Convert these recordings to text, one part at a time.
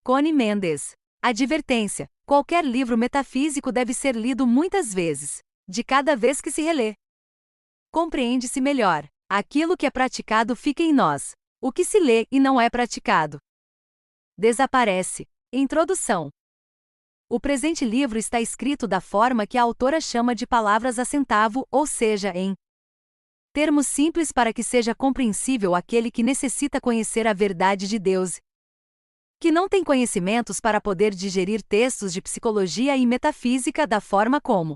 Connie Mendes. Advertência: qualquer livro metafísico deve ser lido muitas vezes. De cada vez que se relê, compreende-se melhor. Aquilo que é praticado fica em nós. O que se lê e não é praticado desaparece. Introdução. O presente livro está escrito da forma que a autora chama de palavras a centavo, ou seja, em termos simples para que seja compreensível àquele que necessita conhecer a verdade de Deus, que não tem conhecimentos para poder digerir textos de psicologia e metafísica da forma como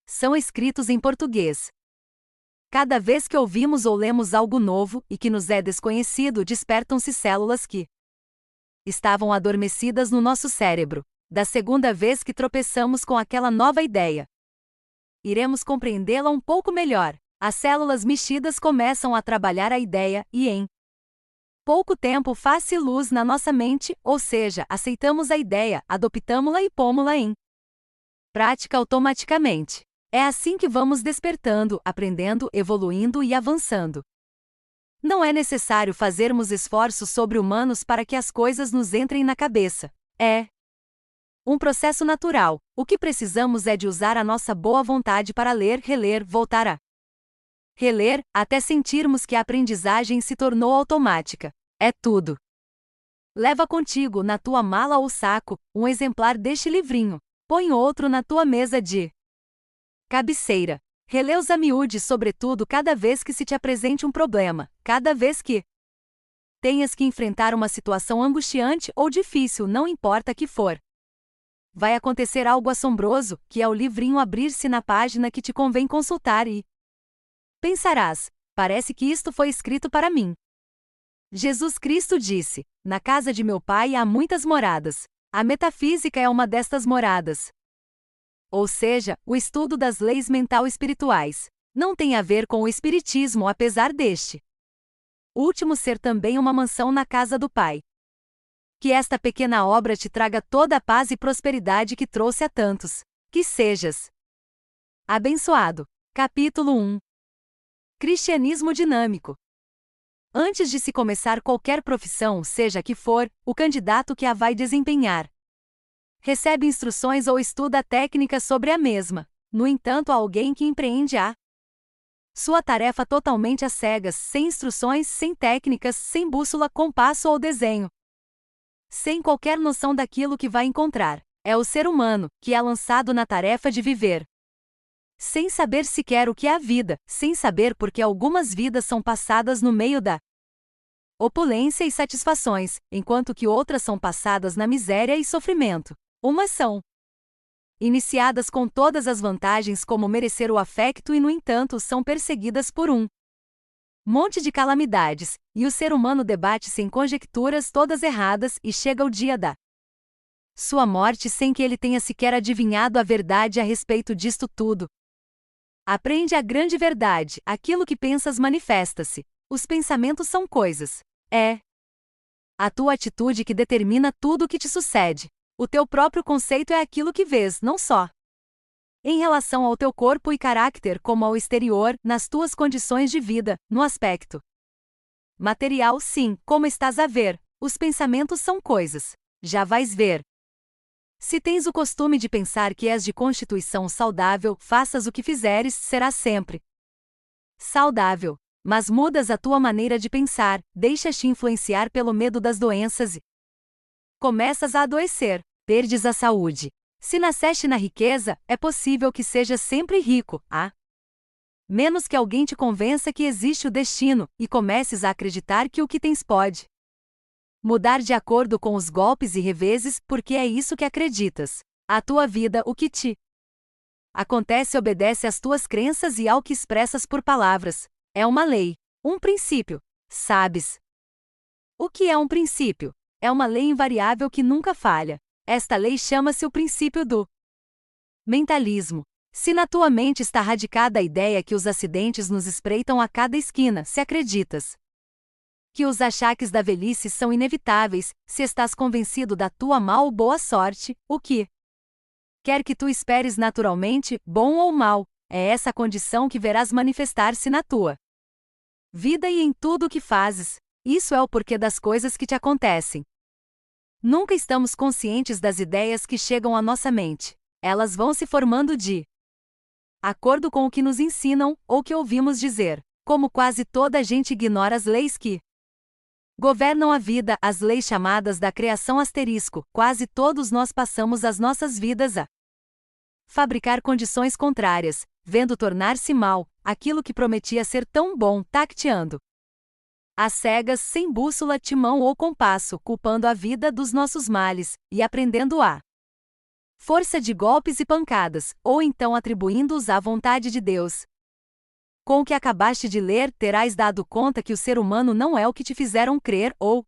são escritos em português. Cada vez que ouvimos ou lemos algo novo e que nos é desconhecido, despertam-se células que estavam adormecidas no nosso cérebro. Da segunda vez que tropeçamos com aquela nova ideia, iremos compreendê-la um pouco melhor. As células mexidas começam a trabalhar a ideia e, em pouco tempo, faz-se luz na nossa mente, ou seja, aceitamos a ideia, adoptamo-la e pômo-la em prática automaticamente. É assim que vamos despertando, aprendendo, evoluindo e avançando. Não é necessário fazermos esforços sobre-humanos para que as coisas nos entrem na cabeça. É um processo natural. O que precisamos é de usar a nossa boa vontade para ler, reler, voltar a reler, até sentirmos que a aprendizagem se tornou automática. É tudo. Leva contigo, na tua mala ou saco, um exemplar deste livrinho. Põe outro na tua mesa de cabeceira. Relê-os a miúde, sobretudo cada vez que se te apresente um problema, cada vez que tenhas que enfrentar uma situação angustiante ou difícil, não importa que for. Vai acontecer algo assombroso, que é o livrinho abrir-se na página que te convém consultar e pensarás: parece que isto foi escrito para mim. Jesus Cristo disse: na casa de meu Pai há muitas moradas. A metafísica é uma destas moradas. Ou seja, o estudo das leis mental-espirituais. Não tem a ver com o espiritismo, apesar deste último ser também uma mansão na casa do Pai. Que esta pequena obra te traga toda a paz e prosperidade que trouxe a tantos. Que sejas abençoado. Capítulo 1. Cristianismo dinâmico. Antes de se começar qualquer profissão, seja que for, o candidato que a vai desempenhar recebe instruções ou estuda técnicas sobre a mesma. No entanto, há alguém que empreende a sua tarefa totalmente às cegas, sem instruções, sem técnicas, sem bússola, compasso ou desenho, sem qualquer noção daquilo que vai encontrar. É o ser humano, que é lançado na tarefa de viver, sem saber sequer o que é a vida, sem saber por que algumas vidas são passadas no meio da opulência e satisfações, enquanto que outras são passadas na miséria e sofrimento. Umas são iniciadas com todas as vantagens como merecer o afecto e, no entanto, são perseguidas por um monte de calamidades, e o ser humano debate-se em conjecturas todas erradas e chega o dia da sua morte sem que ele tenha sequer adivinhado a verdade a respeito disto tudo. Aprende a grande verdade: aquilo que pensas manifesta-se. Os pensamentos são coisas. É a tua atitude que determina tudo o que te sucede. O teu próprio conceito é aquilo que vês, não só em relação ao teu corpo e caráter, como ao exterior, nas tuas condições de vida, no aspecto material, sim, como estás a ver. Os pensamentos são coisas. Já vais ver. Se tens o costume de pensar que és de constituição saudável, faças o que fizeres, serás sempre saudável. Mas mudas a tua maneira de pensar, deixas-te influenciar pelo medo das doenças e começas a adoecer, perdes a saúde. Se nasceste na riqueza, é possível que sejas sempre rico, menos que alguém te convença que existe o destino, e comeces a acreditar que o que tens pode mudar de acordo com os golpes e reveses, porque é isso que acreditas. A tua vida, o que te acontece, obedece às tuas crenças e ao que expressas por palavras. É uma lei, um princípio. Sabes o que é um princípio? É uma lei invariável que nunca falha. Esta lei chama-se o princípio do mentalismo. Se na tua mente está radicada a ideia que os acidentes nos espreitam a cada esquina, se acreditas que os achaques da velhice são inevitáveis, se estás convencido da tua má ou boa sorte, o que quer que tu esperes naturalmente, bom ou mal, é essa condição que verás manifestar-se na tua vida e em tudo o que fazes. Isso é o porquê das coisas que te acontecem. Nunca estamos conscientes das ideias que chegam à nossa mente. Elas vão se formando de acordo com o que nos ensinam, ou que ouvimos dizer. Como quase toda a gente ignora as leis que governam a vida, as leis chamadas da criação asterisco, quase todos nós passamos as nossas vidas a fabricar condições contrárias, vendo tornar-se mal, aquilo que prometia ser tão bom, tateando às cegas, sem bússola, timão ou compasso, culpando a vida dos nossos males, e aprendendo a força de golpes e pancadas, ou então atribuindo-os à vontade de Deus. Com o que acabaste de ler, terás dado conta que o ser humano não é o que te fizeram crer, ou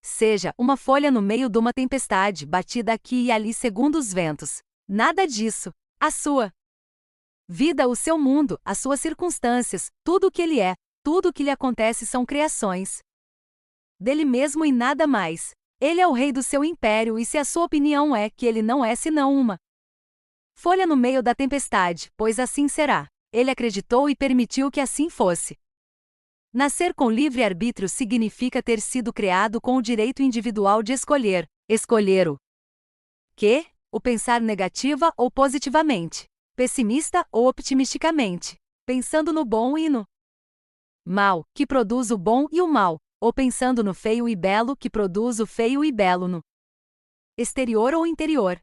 seja, uma folha no meio de uma tempestade, batida aqui e ali segundo os ventos. Nada disso. A sua vida, o seu mundo, as suas circunstâncias, tudo o que ele é, tudo o que lhe acontece são criações dele mesmo e nada mais. Ele é o rei do seu império, e se a sua opinião é que ele não é senão uma folha no meio da tempestade, pois assim será. Ele acreditou e permitiu que assim fosse. Nascer com livre-arbítrio significa ter sido criado com o direito individual de escolher. Escolher o quê? O pensar negativa ou positivamente, pessimista ou optimisticamente, pensando no bom e no mal, que produz o bom e o mal, ou pensando no feio e belo, que produz o feio e belo no exterior ou interior.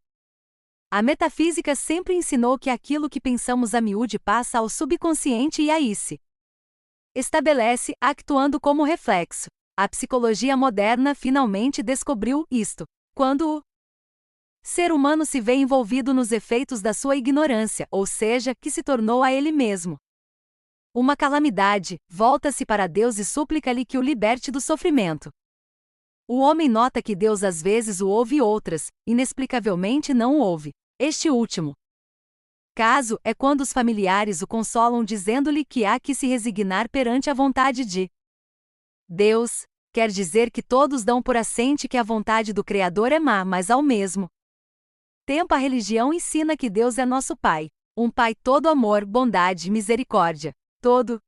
A metafísica sempre ensinou que aquilo que pensamos a miúde passa ao subconsciente e aí se estabelece, actuando como reflexo. A psicologia moderna finalmente descobriu isto, quando o ser humano se vê envolvido nos efeitos da sua ignorância, ou seja, que se tornou a ele mesmo uma calamidade, volta-se para Deus e súplica-lhe que o liberte do sofrimento. O homem nota que Deus às vezes o ouve e outras, inexplicavelmente não o ouve. Este último caso é quando os familiares o consolam dizendo-lhe que há que se resignar perante a vontade de Deus. Quer dizer que todos dão por assente que a vontade do Criador é má, mas ao mesmo tempo a religião ensina que Deus é nosso Pai, um Pai todo amor, bondade, misericórdia, todo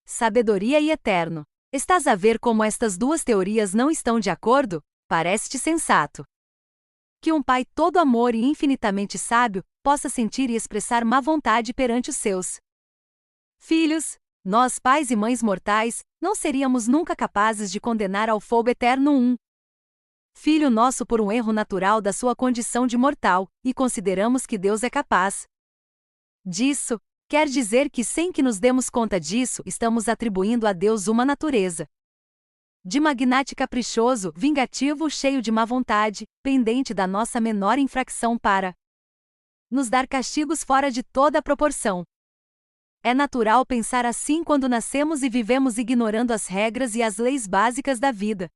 sabedoria e eterno. Estás a ver como estas duas teorias não estão de acordo? Parece-te sensato que um Pai todo amor e infinitamente sábio possa sentir e expressar má vontade perante os seus filhos. Nós, pais e mães mortais, não seríamos nunca capazes de condenar ao fogo eterno um filho nosso por um erro natural da sua condição de mortal, e consideramos que Deus é capaz disso. Quer dizer que, sem que nos demos conta disso, estamos atribuindo a Deus uma natureza de magnate caprichoso, vingativo, cheio de má vontade, pendente da nossa menor infração para nos dar castigos fora de toda a proporção. É natural pensar assim quando nascemos e vivemos ignorando as regras e as leis básicas da vida.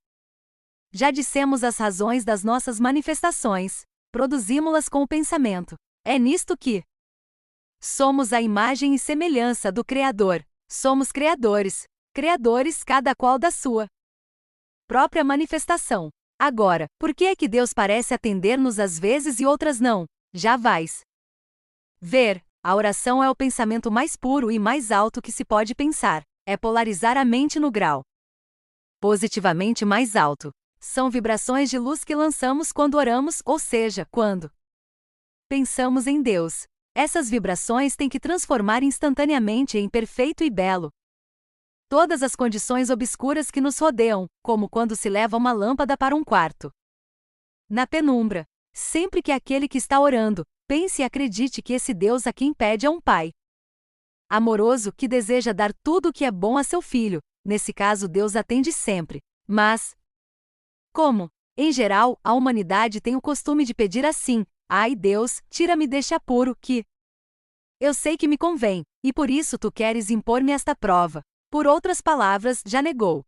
Já dissemos as razões das nossas manifestações, produzimos-las com o pensamento. É nisto que somos a imagem e semelhança do Criador. Somos criadores, cada qual da sua própria manifestação. Agora, por que é que Deus parece atender-nos às vezes e outras não? Já vais ver, a oração é o pensamento mais puro e mais alto que se pode pensar. É polarizar a mente no grau positivamente mais alto. São vibrações de luz que lançamos quando oramos, ou seja, quando pensamos em Deus. Essas vibrações têm que transformar instantaneamente em perfeito e belo todas as condições obscuras que nos rodeiam, como quando se leva uma lâmpada para um quarto na penumbra. Sempre que aquele que está orando pense e acredite que esse Deus a quem pede é um Pai amoroso que deseja dar tudo o que é bom a seu filho. Nesse caso, Deus atende sempre. Mas como, em geral, a humanidade tem o costume de pedir assim: ai Deus, tira-me deste apuro, que eu sei que me convém, e por isso tu queres impor-me esta prova. Por outras palavras, já negou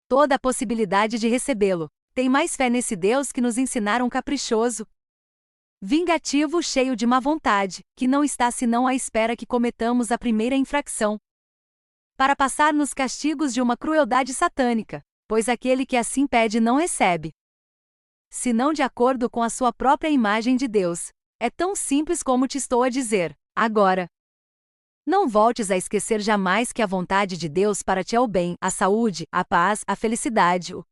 toda a possibilidade de recebê-lo. Tem mais fé nesse Deus que nos ensinaram caprichoso, vingativo, cheio de má vontade, que não está senão à espera que cometamos a primeira infração para passar nos castigos de uma crueldade satânica, pois aquele que assim pede não recebe, senão de acordo com a sua própria imagem de Deus. É tão simples como te estou a dizer. Agora, não voltes a esquecer jamais que a vontade de Deus para ti é o bem, a saúde, a paz, a felicidade, o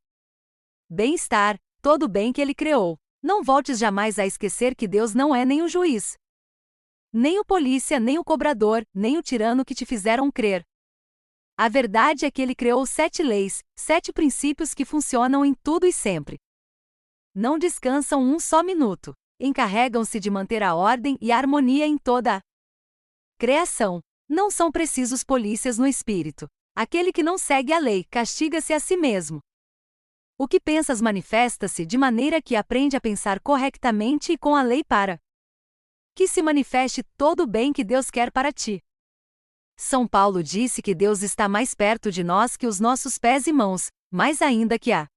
bem-estar, todo o bem que Ele criou. Não voltes jamais a esquecer que Deus não é nem o juiz, nem o polícia, nem o cobrador, nem o tirano que te fizeram crer. A verdade é que Ele criou 7 leis, 7 princípios que funcionam em tudo e sempre. Não descansam um só minuto. Encarregam-se de manter a ordem e a harmonia em toda a criação. Não são precisos polícias no espírito. Aquele que não segue a lei castiga-se a si mesmo. O que pensas manifesta-se de maneira que aprende a pensar corretamente e com a lei para que se manifeste todo o bem que Deus quer para ti. São Paulo disse que Deus está mais perto de nós que os nossos pés e mãos, mais ainda que a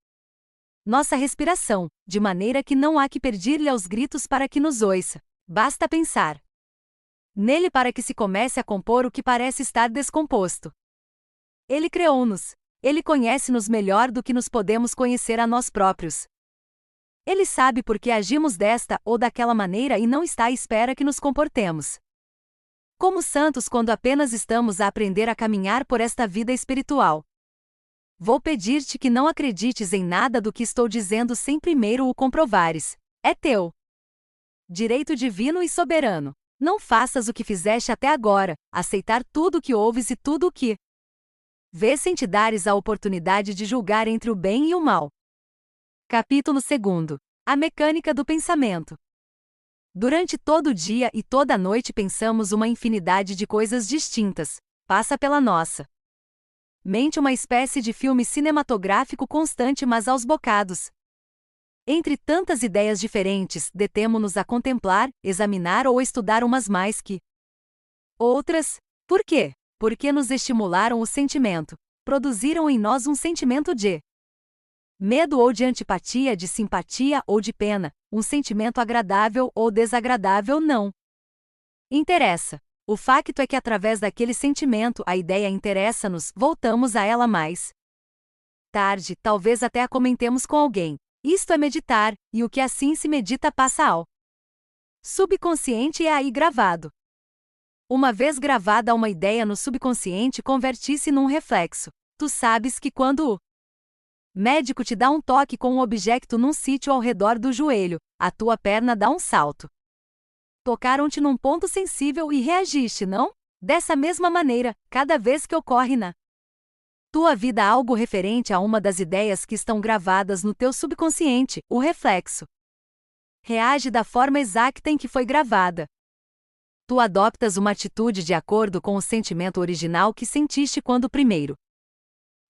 nossa respiração, de maneira que não há que pedir-lhe aos gritos para que nos ouça. Basta pensar nele para que se comece a compor o que parece estar descomposto. Ele criou-nos. Ele conhece-nos melhor do que nos podemos conhecer a nós próprios. Ele sabe por que agimos desta ou daquela maneira e não está à espera que nos comportemos como santos quando apenas estamos a aprender a caminhar por esta vida espiritual. Vou pedir-te que não acredites em nada do que estou dizendo sem primeiro o comprovares. É teu direito divino e soberano. Não faças o que fizeste até agora, aceitar tudo o que ouves e tudo o que vês sem te dares a oportunidade de julgar entre o bem e o mal. Capítulo 2. A mecânica do pensamento. Durante todo o dia e toda a noite pensamos uma infinidade de coisas distintas. Passa pela nossa mente uma espécie de filme cinematográfico constante mas aos bocados. Entre tantas ideias diferentes, detemo-nos a contemplar, examinar ou estudar umas mais que outras. Por quê? Porque nos estimularam o sentimento, produziram em nós um sentimento de medo ou de antipatia, de simpatia ou de pena, um sentimento agradável ou desagradável não interessa. O facto é que através daquele sentimento a ideia interessa-nos, voltamos a ela mais tarde, talvez até a comentemos com alguém. Isto é meditar, e o que assim se medita passa ao subconsciente e é aí gravado. Uma vez gravada uma ideia no subconsciente, converte-se num reflexo. Tu sabes que quando o médico te dá um toque com um objeto num sítio ao redor do joelho, a tua perna dá um salto. Tocaram-te num ponto sensível e reagiste, não? Dessa mesma maneira, cada vez que ocorre na tua vida algo referente a uma das ideias que estão gravadas no teu subconsciente, o reflexo reage da forma exata em que foi gravada. Tu adoptas uma atitude de acordo com o sentimento original que sentiste quando primeiro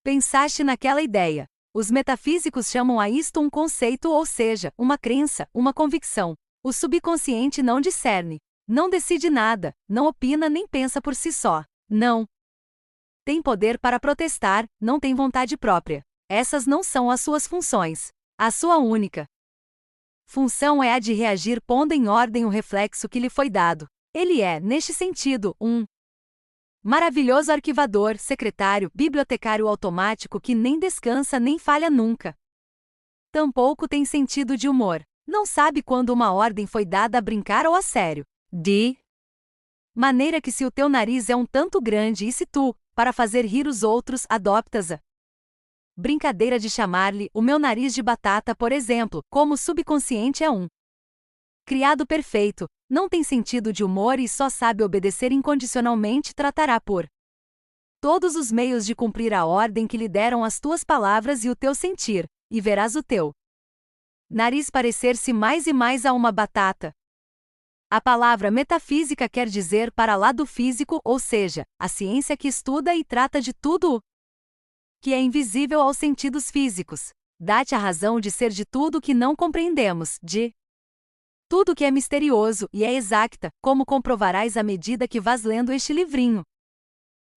pensaste naquela ideia. Os metafísicos chamam a isto um conceito, ou seja, uma crença, uma convicção. O subconsciente não discerne, não decide nada, não opina nem pensa por si só. Não tem poder para protestar, não tem vontade própria. Essas não são as suas funções. A sua única função é a de reagir pondo em ordem o reflexo que lhe foi dado. Ele é, neste sentido, um maravilhoso arquivador, secretário, bibliotecário automático que nem descansa nem falha nunca. Tampouco tem sentido de humor. Não sabe quando uma ordem foi dada a brincar ou a sério. De maneira que se o teu nariz é um tanto grande e se tu, para fazer rir os outros, adoptas a brincadeira de chamar-lhe o meu nariz de batata, por exemplo, como o subconsciente é um criado perfeito, não tem sentido de humor e só sabe obedecer incondicionalmente, tratará por todos os meios de cumprir a ordem que lhe deram as tuas palavras e o teu sentir, e verás o teu nariz parecer-se mais e mais a uma batata. A palavra metafísica quer dizer para lá do físico, ou seja, a ciência que estuda e trata de tudo o que é invisível aos sentidos físicos. Dá-te a razão de ser de tudo que não compreendemos, de tudo que é misterioso e é exacta, como comprovarás à medida que vás lendo este livrinho.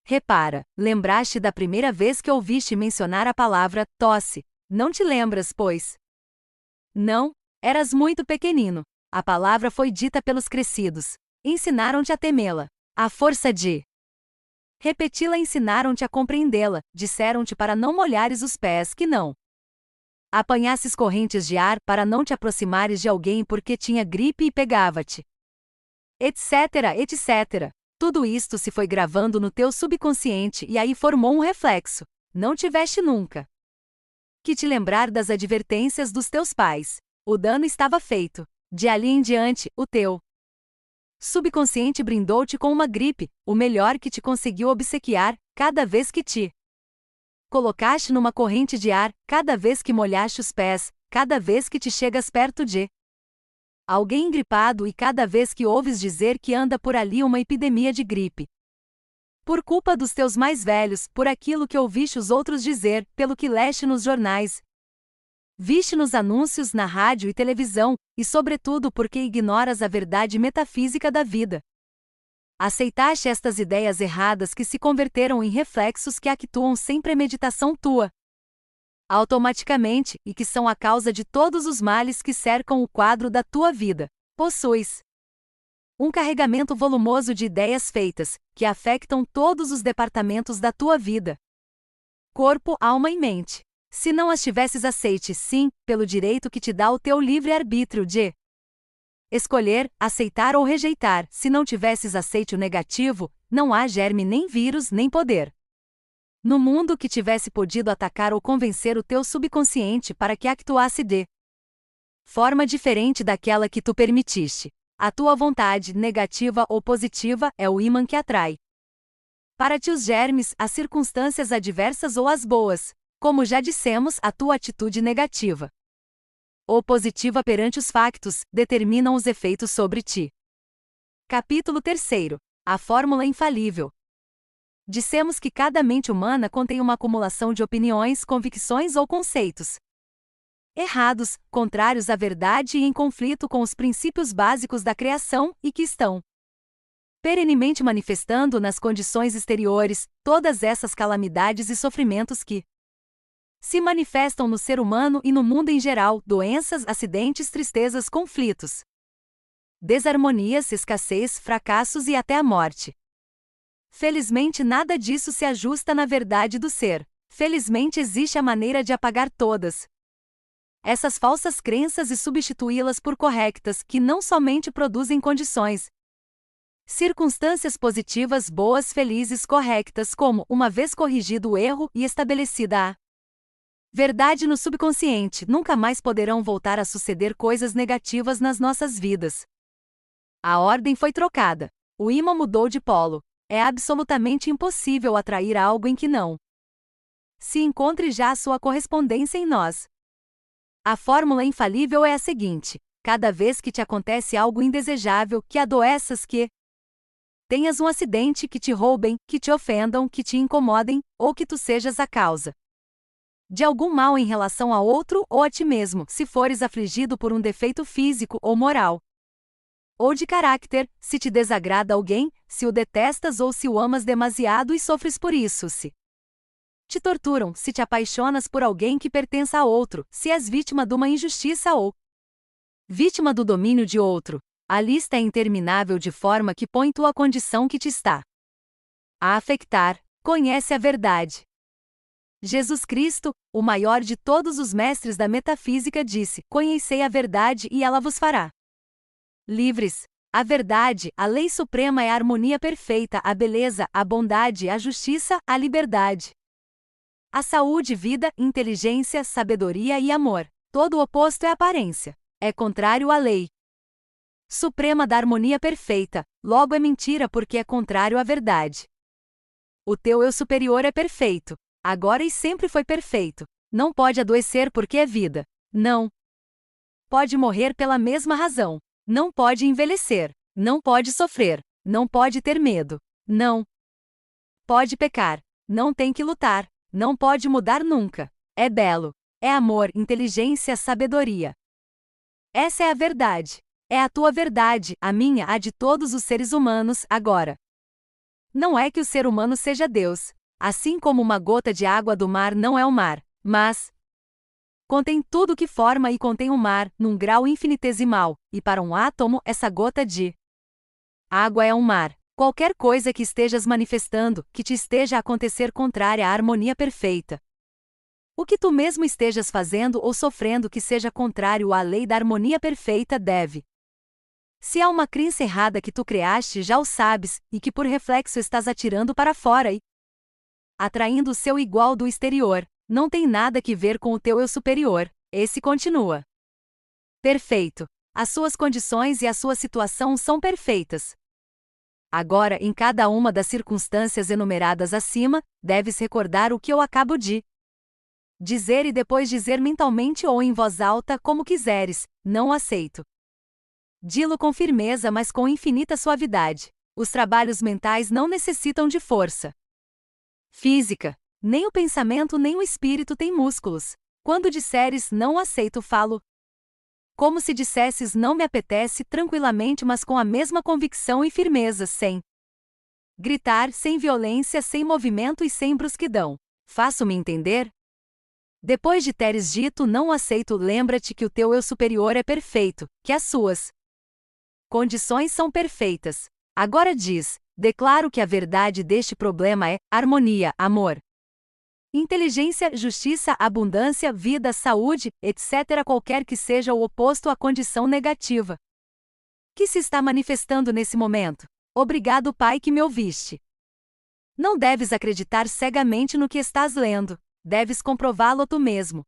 Repara, lembraste da primeira vez que ouviste mencionar a palavra tosse. Não te lembras, pois? Não, eras muito pequenino. A palavra foi dita pelos crescidos. Ensinaram-te a temê-la. À força de repeti-la, ensinaram-te a compreendê-la. Disseram-te para não molhares os pés, que não apanhasses correntes de ar, para não te aproximares de alguém porque tinha gripe e pegava-te. Etc, etc. Tudo isto se foi gravando no teu subconsciente e aí formou um reflexo. Não tiveste nunca que te lembrar das advertências dos teus pais. O dano estava feito. De ali em diante, o teu subconsciente brindou-te com uma gripe, o melhor que te conseguiu obsequiar, cada vez que te colocaste numa corrente de ar, cada vez que molhaste os pés, cada vez que te chegas perto de alguém gripado e cada vez que ouves dizer que anda por ali uma epidemia de gripe. Por culpa dos teus mais velhos, por aquilo que ouviste os outros dizer, pelo que leste nos jornais, viste nos anúncios na rádio e televisão, e sobretudo porque ignoras a verdade metafísica da vida. Aceitaste estas ideias erradas que se converteram em reflexos que actuam sem premeditação tua, automaticamente, e que são a causa de todos os males que cercam o quadro da tua vida. Possuis um carregamento volumoso de ideias feitas, que afetam todos os departamentos da tua vida: corpo, alma e mente. Se não as tivesses aceite, sim, pelo direito que te dá o teu livre-arbítrio de escolher, aceitar ou rejeitar, se não tivesses aceite o negativo, não há germe nem vírus nem poder no mundo que tivesse podido atacar ou convencer o teu subconsciente para que actuasse de forma diferente daquela que tu permitiste. A tua vontade, negativa ou positiva, é o ímã que atrai para ti os germes, as circunstâncias adversas ou as boas. Como já dissemos, a tua atitude negativa ou positiva perante os factos determinam os efeitos sobre ti. Capítulo 3. A fórmula infalível. Dissemos que cada mente humana contém uma acumulação de opiniões, convicções ou conceitos errados, contrários à verdade e em conflito com os princípios básicos da criação, e que estão perenemente manifestando nas condições exteriores todas essas calamidades e sofrimentos que se manifestam no ser humano e no mundo em geral: doenças, acidentes, tristezas, conflitos, desarmonias, escassez, fracassos e até a morte. Felizmente nada disso se ajusta na verdade do ser. Felizmente existe a maneira de apagar todas essas falsas crenças e substituí-las por corretas, que não somente produzem condições, circunstâncias positivas, boas, felizes, corretas, como, uma vez corrigido o erro e estabelecida a verdade no subconsciente, nunca mais poderão voltar a suceder coisas negativas nas nossas vidas. A ordem foi trocada. O ímã mudou de polo. É absolutamente impossível atrair algo em que não se encontre já a sua correspondência em nós. A fórmula infalível é a seguinte: cada vez que te acontece algo indesejável, que adoeças, que tenhas um acidente, que te roubem, que te ofendam, que te incomodem, ou que tu sejas a causa de algum mal em relação a outro ou a ti mesmo, se fores afligido por um defeito físico ou moral, ou de caráter, se te desagrada alguém, se o detestas ou se o amas demasiado e sofres por isso, se te torturam, se te apaixonas por alguém que pertença a outro, se és vítima de uma injustiça ou vítima do domínio de outro. A lista é interminável, de forma que põe tua condição que te está a afetar. Conhece a verdade. Jesus Cristo, o maior de todos os mestres da metafísica, disse: conhecei a verdade e ela vos fará livres. A verdade, a lei suprema, é a harmonia perfeita, a beleza, a bondade, a justiça, a liberdade, a saúde, vida, inteligência, sabedoria e amor. Todo o oposto é aparência. É contrário à lei suprema da harmonia perfeita, logo é mentira porque é contrário à verdade. O teu eu superior é perfeito. Agora e sempre foi perfeito. Não pode adoecer porque é vida. Não pode morrer pela mesma razão. Não pode envelhecer. Não pode sofrer. Não pode ter medo. Não pode pecar. Não tem que lutar. Não pode mudar nunca. É belo. É amor, inteligência, sabedoria. Essa é a verdade. É a tua verdade, a minha, a de todos os seres humanos, agora. Não é que o ser humano seja Deus. Assim como uma gota de água do mar não é o mar, mas contém tudo que forma e contém o mar, num grau infinitesimal, e para um átomo, essa gota de água é um mar. Qualquer coisa que estejas manifestando, que te esteja a acontecer contrária à harmonia perfeita, o que tu mesmo estejas fazendo ou sofrendo que seja contrário à lei da harmonia perfeita, deve. Se há uma crença errada que tu criaste, já o sabes, e que por reflexo estás atirando para fora e atraindo o seu igual do exterior. Não tem nada que ver com o teu eu superior, esse continua perfeito. As suas condições e a sua situação são perfeitas. Agora, em cada uma das circunstâncias enumeradas acima, deves recordar o que eu acabo de dizer e depois dizer mentalmente ou em voz alta, como quiseres: não aceito. Dilo com firmeza, mas com infinita suavidade. Os trabalhos mentais não necessitam de força física. Nem o pensamento nem o espírito têm músculos. Quando disseres não aceito, falo como se dissesses não me apetece, tranquilamente, mas com a mesma convicção e firmeza, sem gritar, sem violência, sem movimento e sem brusquidão. Faço-me entender? Depois de teres dito não aceito, lembra-te que o teu eu superior é perfeito, que as suas condições são perfeitas. Agora diz: declaro que a verdade deste problema é harmonia, amor, inteligência, justiça, abundância, vida, saúde, etc. Qualquer que seja o oposto à condição negativa que se está manifestando nesse momento. Obrigado, Pai, que me ouviste. Não deves acreditar cegamente no que estás lendo. Deves comprová-lo tu mesmo.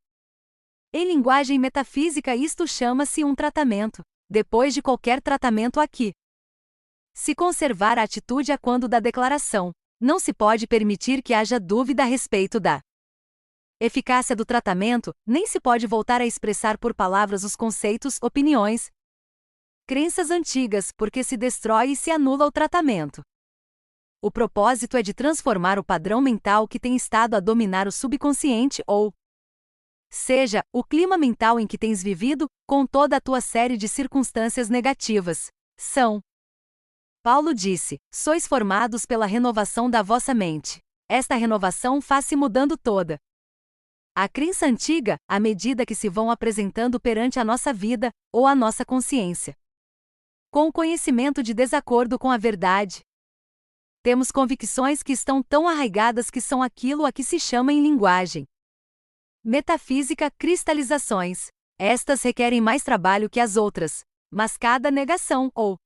Em linguagem metafísica, isto chama-se um tratamento. Depois de qualquer tratamento aqui, se conservar a atitude a quando da declaração. Não se pode permitir que haja dúvida a respeito da eficácia do tratamento, nem se pode voltar a expressar por palavras os conceitos, opiniões, crenças antigas, porque se destrói e se anula o tratamento. O propósito é de transformar o padrão mental que tem estado a dominar o subconsciente ou seja, o clima mental em que tens vivido, com toda a tua série de circunstâncias negativas. Paulo disse: sois formados pela renovação da vossa mente. Esta renovação faz-se mudando toda a crença antiga, à medida que se vão apresentando perante a nossa vida, ou a nossa consciência. Com o conhecimento de desacordo com a verdade, temos convicções que estão tão arraigadas que são aquilo a que se chama em linguagem metafísica cristalizações. Estas requerem mais trabalho que as outras, mas cada negação ou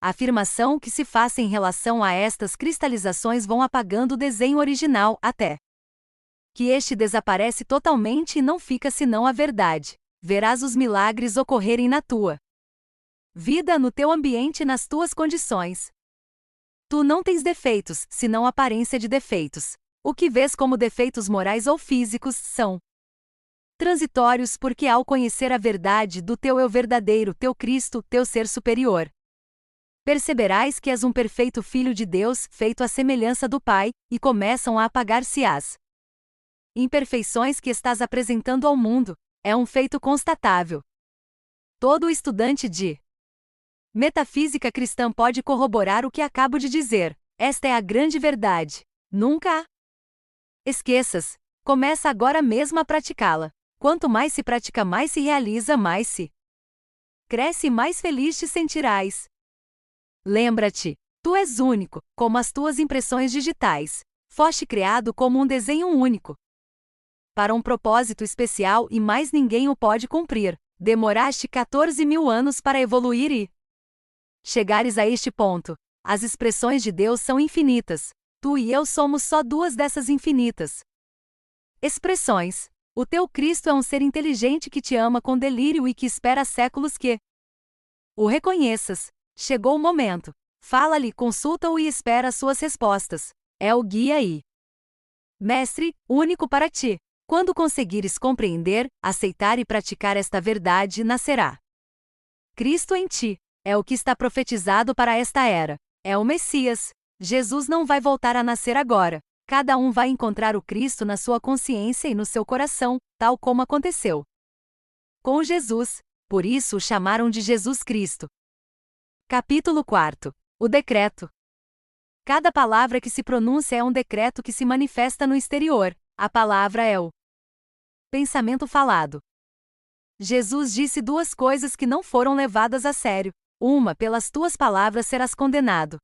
afirmação que se faça em relação a estas cristalizações vão apagando o desenho original, até que este desaparece totalmente e não fica senão a verdade. Verás os milagres ocorrerem na tua vida, no teu ambiente e nas tuas condições. Tu não tens defeitos, senão aparência de defeitos. O que vês como defeitos morais ou físicos são transitórios, porque ao conhecer a verdade do teu eu verdadeiro, teu Cristo, teu ser superior, perceberás que és um perfeito filho de Deus, feito à semelhança do Pai, e começam a apagar-se as imperfeições que estás apresentando ao mundo. É um feito constatável. Todo estudante de metafísica cristã pode corroborar o que acabo de dizer. Esta é a grande verdade. Nunca a esqueças. Começa agora mesmo a praticá-la. Quanto mais se pratica, mais se realiza, mais se cresce e mais feliz te sentirás. Lembra-te, tu és único, como as tuas impressões digitais. Foste criado como um desenho único, para um propósito especial, e mais ninguém o pode cumprir. Demoraste 14.000 anos para evoluir e chegares a este ponto. As expressões de Deus são infinitas. Tu e eu somos só duas dessas infinitas expressões. O teu Cristo é um ser inteligente que te ama com delírio e que espera há séculos que o reconheças. Chegou o momento. Fala-lhe, consulta-o e espera as suas respostas. É o guia e mestre, único para ti. Quando conseguires compreender, aceitar e praticar esta verdade, nascerá Cristo em ti. É o que está profetizado para esta era. É o Messias. Jesus não vai voltar a nascer agora. Cada um vai encontrar o Cristo na sua consciência e no seu coração, tal como aconteceu com Jesus. Por isso o chamaram de Jesus Cristo. Capítulo 4. O decreto. Cada palavra que se pronuncia é um decreto que se manifesta no exterior. A palavra é o pensamento falado. Jesus disse duas coisas que não foram levadas a sério. Uma, pelas tuas palavras serás condenado,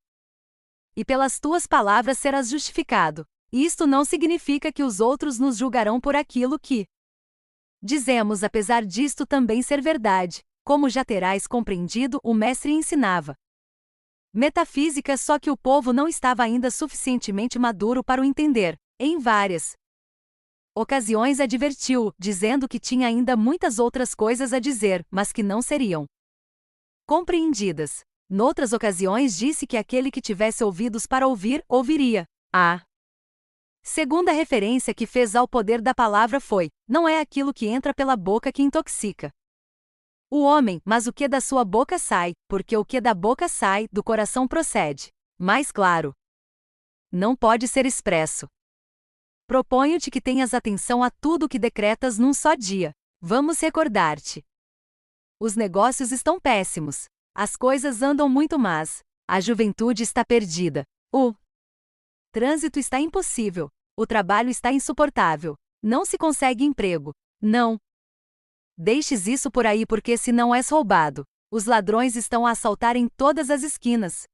e pelas tuas palavras serás justificado. Isto não significa que os outros nos julgarão por aquilo que dizemos, apesar disto também ser verdade. Como já terás compreendido, o mestre ensinava metafísica, só que o povo não estava ainda suficientemente maduro para o entender. Em várias ocasiões advertiu, dizendo que tinha ainda muitas outras coisas a dizer, mas que não seriam compreendidas. Noutras ocasiões disse que aquele que tivesse ouvidos para ouvir, ouviria. A segunda referência que fez ao poder da palavra foi: não é aquilo que entra pela boca que intoxica o homem, mas o que da sua boca sai, porque o que da boca sai, do coração procede. Mais claro, não pode ser expresso. Proponho-te que tenhas atenção a tudo o que decretas num só dia. Vamos recordar-te. Os negócios estão péssimos. As coisas andam muito más. A juventude está perdida. O trânsito está impossível. O trabalho está insuportável. Não se consegue emprego. Não deixes isso por aí porque senão és roubado. Os ladrões estão a assaltar em todas as esquinas.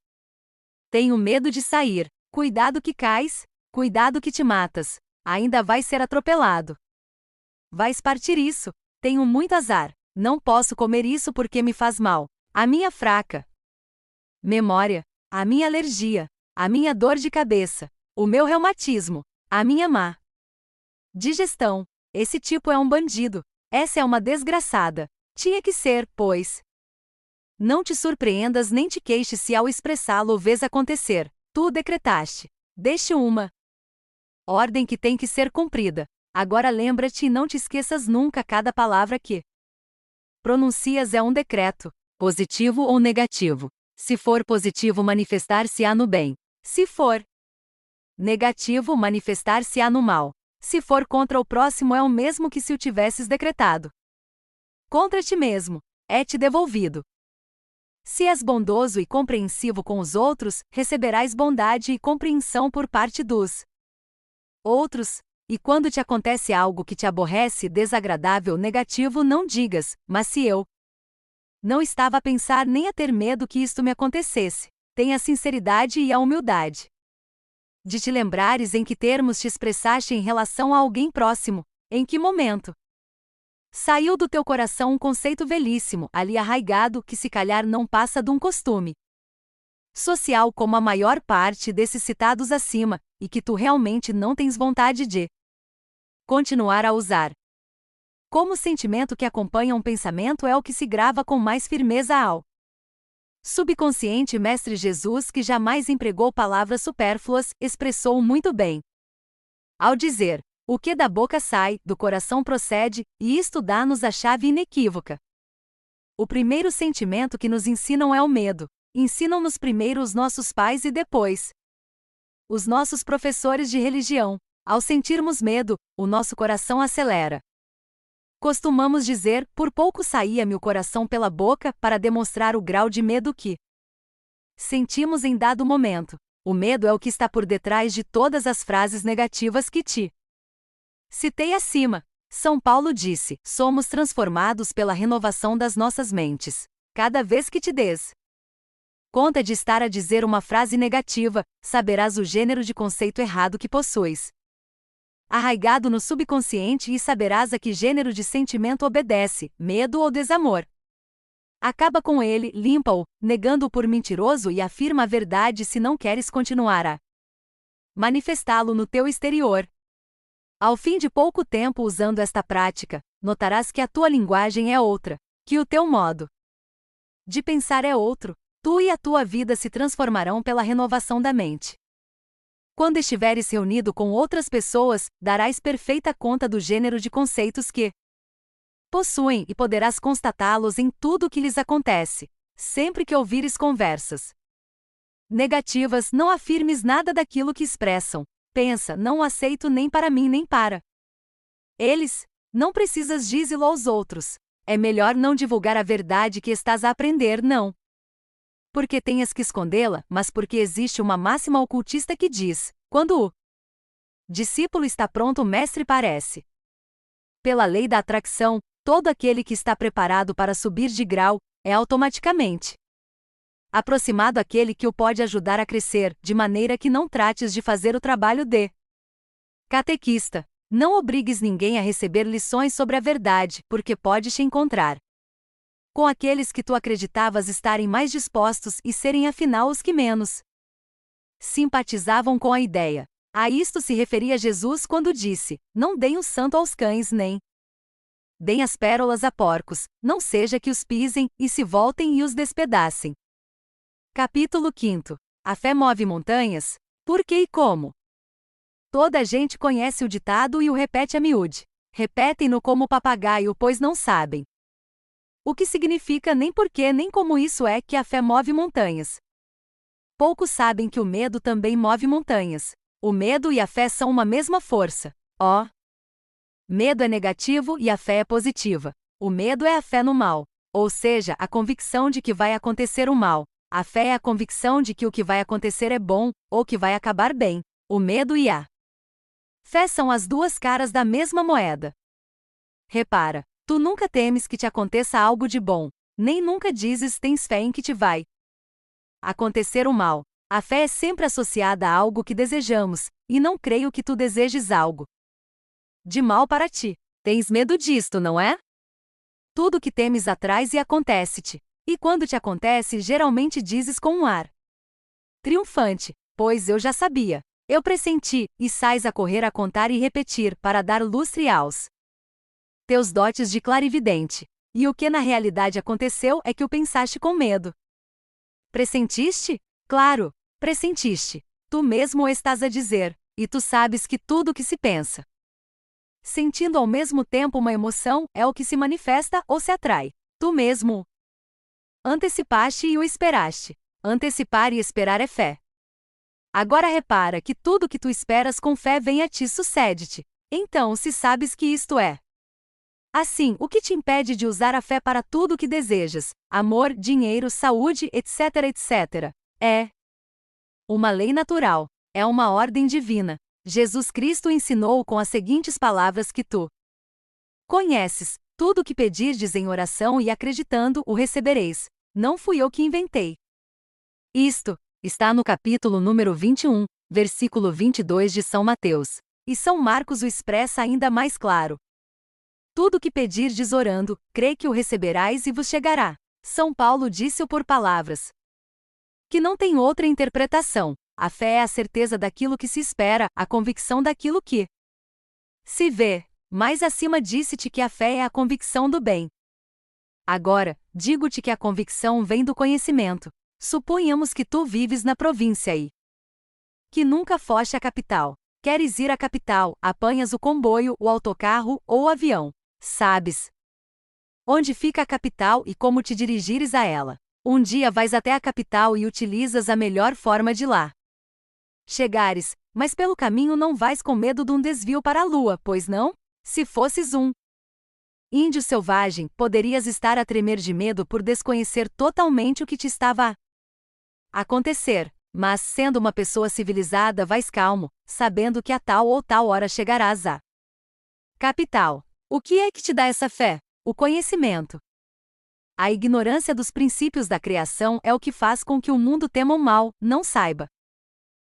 Tenho medo de sair. Cuidado que cais, cuidado que te matas. Ainda vais ser atropelado. Vais partir isso. Tenho muito azar. Não posso comer isso porque me faz mal. A minha fraca memória, a minha alergia, a minha dor de cabeça, o meu reumatismo, a minha má digestão. Esse tipo é um bandido. Essa é uma desgraçada. Tinha que ser, pois. Não te surpreendas nem te queixes se ao expressá-lo vês acontecer. Tu o decretaste. Deixe uma ordem que tem que ser cumprida. Agora lembra-te e não te esqueças nunca cada palavra que pronuncias é um decreto, positivo ou negativo. Se for positivo, manifestar-se-á no bem. Se for negativo, manifestar-se-á no mal. Se for contra o próximo, é o mesmo que se o tivesses decretado contra ti mesmo, é-te devolvido. Se és bondoso e compreensivo com os outros, receberás bondade e compreensão por parte dos outros. E quando te acontece algo que te aborrece, desagradável, negativo, não digas: mas se eu não estava a pensar nem a ter medo que isto me acontecesse. Tenha a sinceridade e a humildade de te lembrares em que termos te expressaste em relação a alguém próximo, em que momento saiu do teu coração um conceito velhíssimo, ali arraigado, que se calhar não passa de um costume social como a maior parte desses citados acima, e que tu realmente não tens vontade de continuar a usar. Como o sentimento que acompanha um pensamento é o que se grava com mais firmeza ao subconsciente, Mestre Jesus, que jamais empregou palavras supérfluas, expressou muito bem ao dizer: o que da boca sai, do coração procede, e isto dá-nos a chave inequívoca. O primeiro sentimento que nos ensinam é o medo. Ensinam-nos primeiro os nossos pais e depois os nossos professores de religião. Ao sentirmos medo, o nosso coração acelera. Costumamos dizer: por pouco saía-me o coração pela boca, para demonstrar o grau de medo que sentimos em dado momento. O medo é o que está por detrás de todas as frases negativas que te citei acima. São Paulo disse: somos transformados pela renovação das nossas mentes. Cada vez que te des conta de estar a dizer uma frase negativa, saberás o gênero de conceito errado que possuis arraigado no subconsciente, e saberás a que gênero de sentimento obedece, medo ou desamor. Acaba com ele, limpa-o, negando-o por mentiroso, e afirma a verdade se não queres continuar a manifestá-lo no teu exterior. Ao fim de pouco tempo usando esta prática, notarás que a tua linguagem é outra, que o teu modo de pensar é outro. Tu e a tua vida se transformarão pela renovação da mente. Quando estiveres reunido com outras pessoas, darás perfeita conta do gênero de conceitos que possuem e poderás constatá-los em tudo o que lhes acontece. Sempre que ouvires conversas negativas, não afirmes nada daquilo que expressam. Pensa: não o aceito nem para mim nem para eles. Não precisas dizê-lo aos outros. É melhor não divulgar a verdade que estás a aprender, não porque tenhas que escondê-la, mas porque existe uma máxima ocultista que diz: quando o discípulo está pronto, o mestre parece. Pela lei da atração, todo aquele que está preparado para subir de grau, é automaticamente aproximado àquele que o pode ajudar a crescer, de maneira que não trates de fazer o trabalho de catequista. Não obrigues ninguém a receber lições sobre a verdade, porque pode te encontrar com aqueles que tu acreditavas estarem mais dispostos e serem afinal os que menos simpatizavam com a ideia. A isto se referia Jesus quando disse: não deem o santo aos cães, nem deem as pérolas a porcos, não seja que os pisem, e se voltem e os despedacem. Capítulo 5. A fé move montanhas? Por que e como? Toda a gente conhece o ditado e o repete a miúde. Repetem-no como papagaio, pois não sabem o que significa, nem por que nem como isso é que a fé move montanhas. Poucos sabem que o medo também move montanhas. O medo e a fé são uma mesma força. Medo é negativo e a fé é positiva. O medo é a fé no mal, ou seja, a convicção de que vai acontecer o mal. A fé é a convicção de que o que vai acontecer é bom, ou que vai acabar bem. O medo e a fé são as duas caras da mesma moeda. Repara, tu nunca temes que te aconteça algo de bom, nem nunca dizes tens fé em que te vai acontecer o mal. A fé é sempre associada a algo que desejamos, e não creio que tu desejes algo de mal para ti. Tens medo disto, não é? Tudo que temes atrai e acontece-te. E quando te acontece, geralmente dizes com um ar triunfante: pois eu já sabia, eu pressenti, e sais a correr a contar e repetir, para dar lustre aos teus dotes de clarividente. E o que na realidade aconteceu é que o pensaste com medo. Pressentiste? Claro, pressentiste. Tu mesmo o estás a dizer, e tu sabes que tudo o que se pensa, sentindo ao mesmo tempo uma emoção, é o que se manifesta ou se atrai. Tu mesmo antecipaste e o esperaste. Antecipar e esperar é fé. Agora repara que tudo que tu esperas com fé vem a ti sucede-te. Então, se sabes que isto é assim, o que te impede de usar a fé para tudo o que desejas? Amor, dinheiro, saúde, etc, etc. É uma lei natural. É uma ordem divina. Jesus Cristo ensinou com as seguintes palavras que tu conheces: tudo o que pedirdes em oração e acreditando, o recebereis. Não fui eu que inventei. Isto está no capítulo número 21, versículo 22 de São Mateus. E São Marcos o expressa ainda mais claro. Tudo o que pedirdes orando, crê que o receberás e vos chegará. São Paulo disse-o por palavras que não tem outra interpretação. A fé é a certeza daquilo que se espera, a convicção daquilo que se vê. Mais acima disse-te que a fé é a convicção do bem. Agora, digo-te que a convicção vem do conhecimento. Suponhamos que tu vives na província e que nunca foste à capital. Queres ir à capital, apanhas o comboio, o autocarro ou o avião. Sabes onde fica a capital e como te dirigires a ela. Um dia vais até a capital e utilizas a melhor forma de lá chegares, mas pelo caminho não vais com medo de um desvio para a lua, pois não? Se fosses um índio selvagem, poderias estar a tremer de medo por desconhecer totalmente o que te estava a acontecer, mas sendo uma pessoa civilizada vais calmo, sabendo que a tal ou tal hora chegarás à capital. O que é que te dá essa fé? O conhecimento. A ignorância dos princípios da criação é o que faz com que o mundo tema o mal, não saiba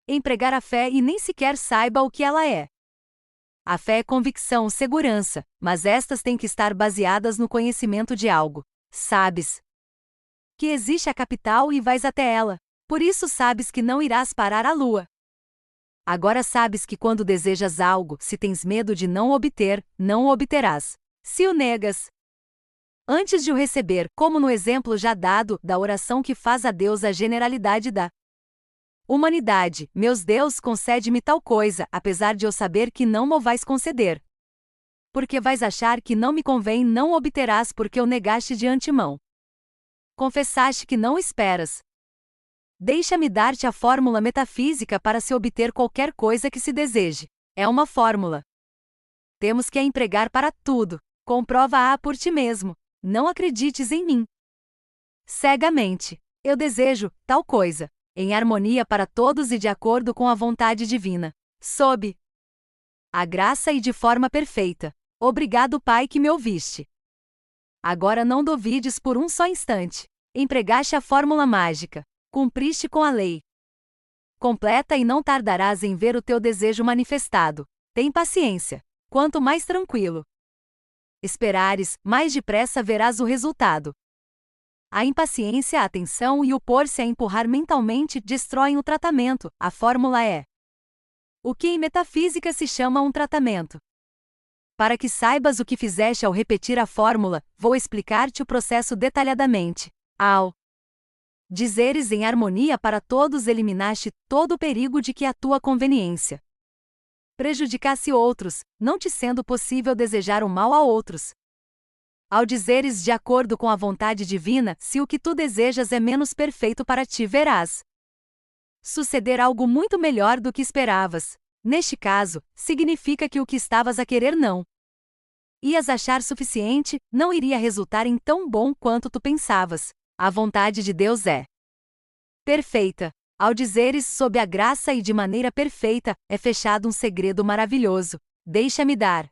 empregar a fé e nem sequer saiba o que ela é. A fé é convicção, segurança, mas estas têm que estar baseadas no conhecimento de algo. Sabes que existe a capital e vais até ela. Por isso sabes que não irás parar a lua. Agora sabes que quando desejas algo, se tens medo de não obter, não o obterás. Se o negas antes de o receber, como no exemplo já dado da oração que faz a Deus a generalidade da humanidade: meus Deus, concede-me tal coisa, apesar de eu saber que não mo vais conceder. Porque vais achar que não me convém, não o obterás porque o negaste de antemão. Confessaste que não esperas. Deixa-me dar-te a fórmula metafísica para se obter qualquer coisa que se deseje. É uma fórmula. Temos que a empregar para tudo. Comprova-a por ti mesmo. Não acredites em mim cegamente. Eu desejo tal coisa, em harmonia para todos e de acordo com a vontade divina, sob a graça e de forma perfeita. Obrigado, Pai, que me ouviste. Agora não duvides por um só instante. Empregaste a fórmula mágica. Cumpriste com a lei completa e não tardarás em ver o teu desejo manifestado. Tem paciência. Quanto mais tranquilo esperares, mais depressa verás o resultado. A impaciência, a atenção e o pôr-se a empurrar mentalmente destroem o tratamento. A fórmula é: o que em metafísica se chama um tratamento. Para que saibas o que fizeste ao repetir a fórmula, vou explicar-te o processo detalhadamente. Ao dizeres em harmonia para todos, eliminaste todo o perigo de que a tua conveniência prejudicasse outros, não te sendo possível desejar o mal a outros. Ao dizeres de acordo com a vontade divina, se o que tu desejas é menos perfeito para ti, verás suceder algo muito melhor do que esperavas. Neste caso, significa que o que estavas a querer não ias achar suficiente, não iria resultar em tão bom quanto tu pensavas. A vontade de Deus é perfeita. Ao dizeres sob a graça e de maneira perfeita, é fechado um segredo maravilhoso. Deixa-me dar-te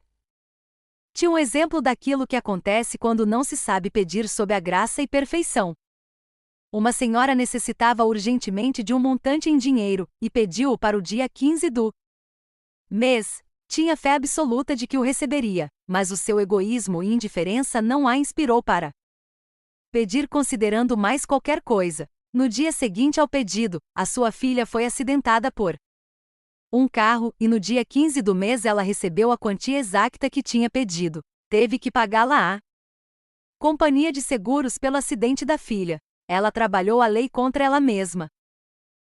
um exemplo daquilo que acontece quando não se sabe pedir sob a graça e perfeição. Uma senhora necessitava urgentemente de um montante em dinheiro, e pediu-o para o dia 15 do mês. Tinha fé absoluta de que o receberia, mas o seu egoísmo e indiferença não a inspirou para pedir considerando mais qualquer coisa. No dia seguinte ao pedido, a sua filha foi acidentada por um carro, e no dia 15 do mês ela recebeu a quantia exata que tinha pedido. Teve que pagá-la à companhia de seguros pelo acidente da filha. Ela trabalhou a lei contra ela mesma.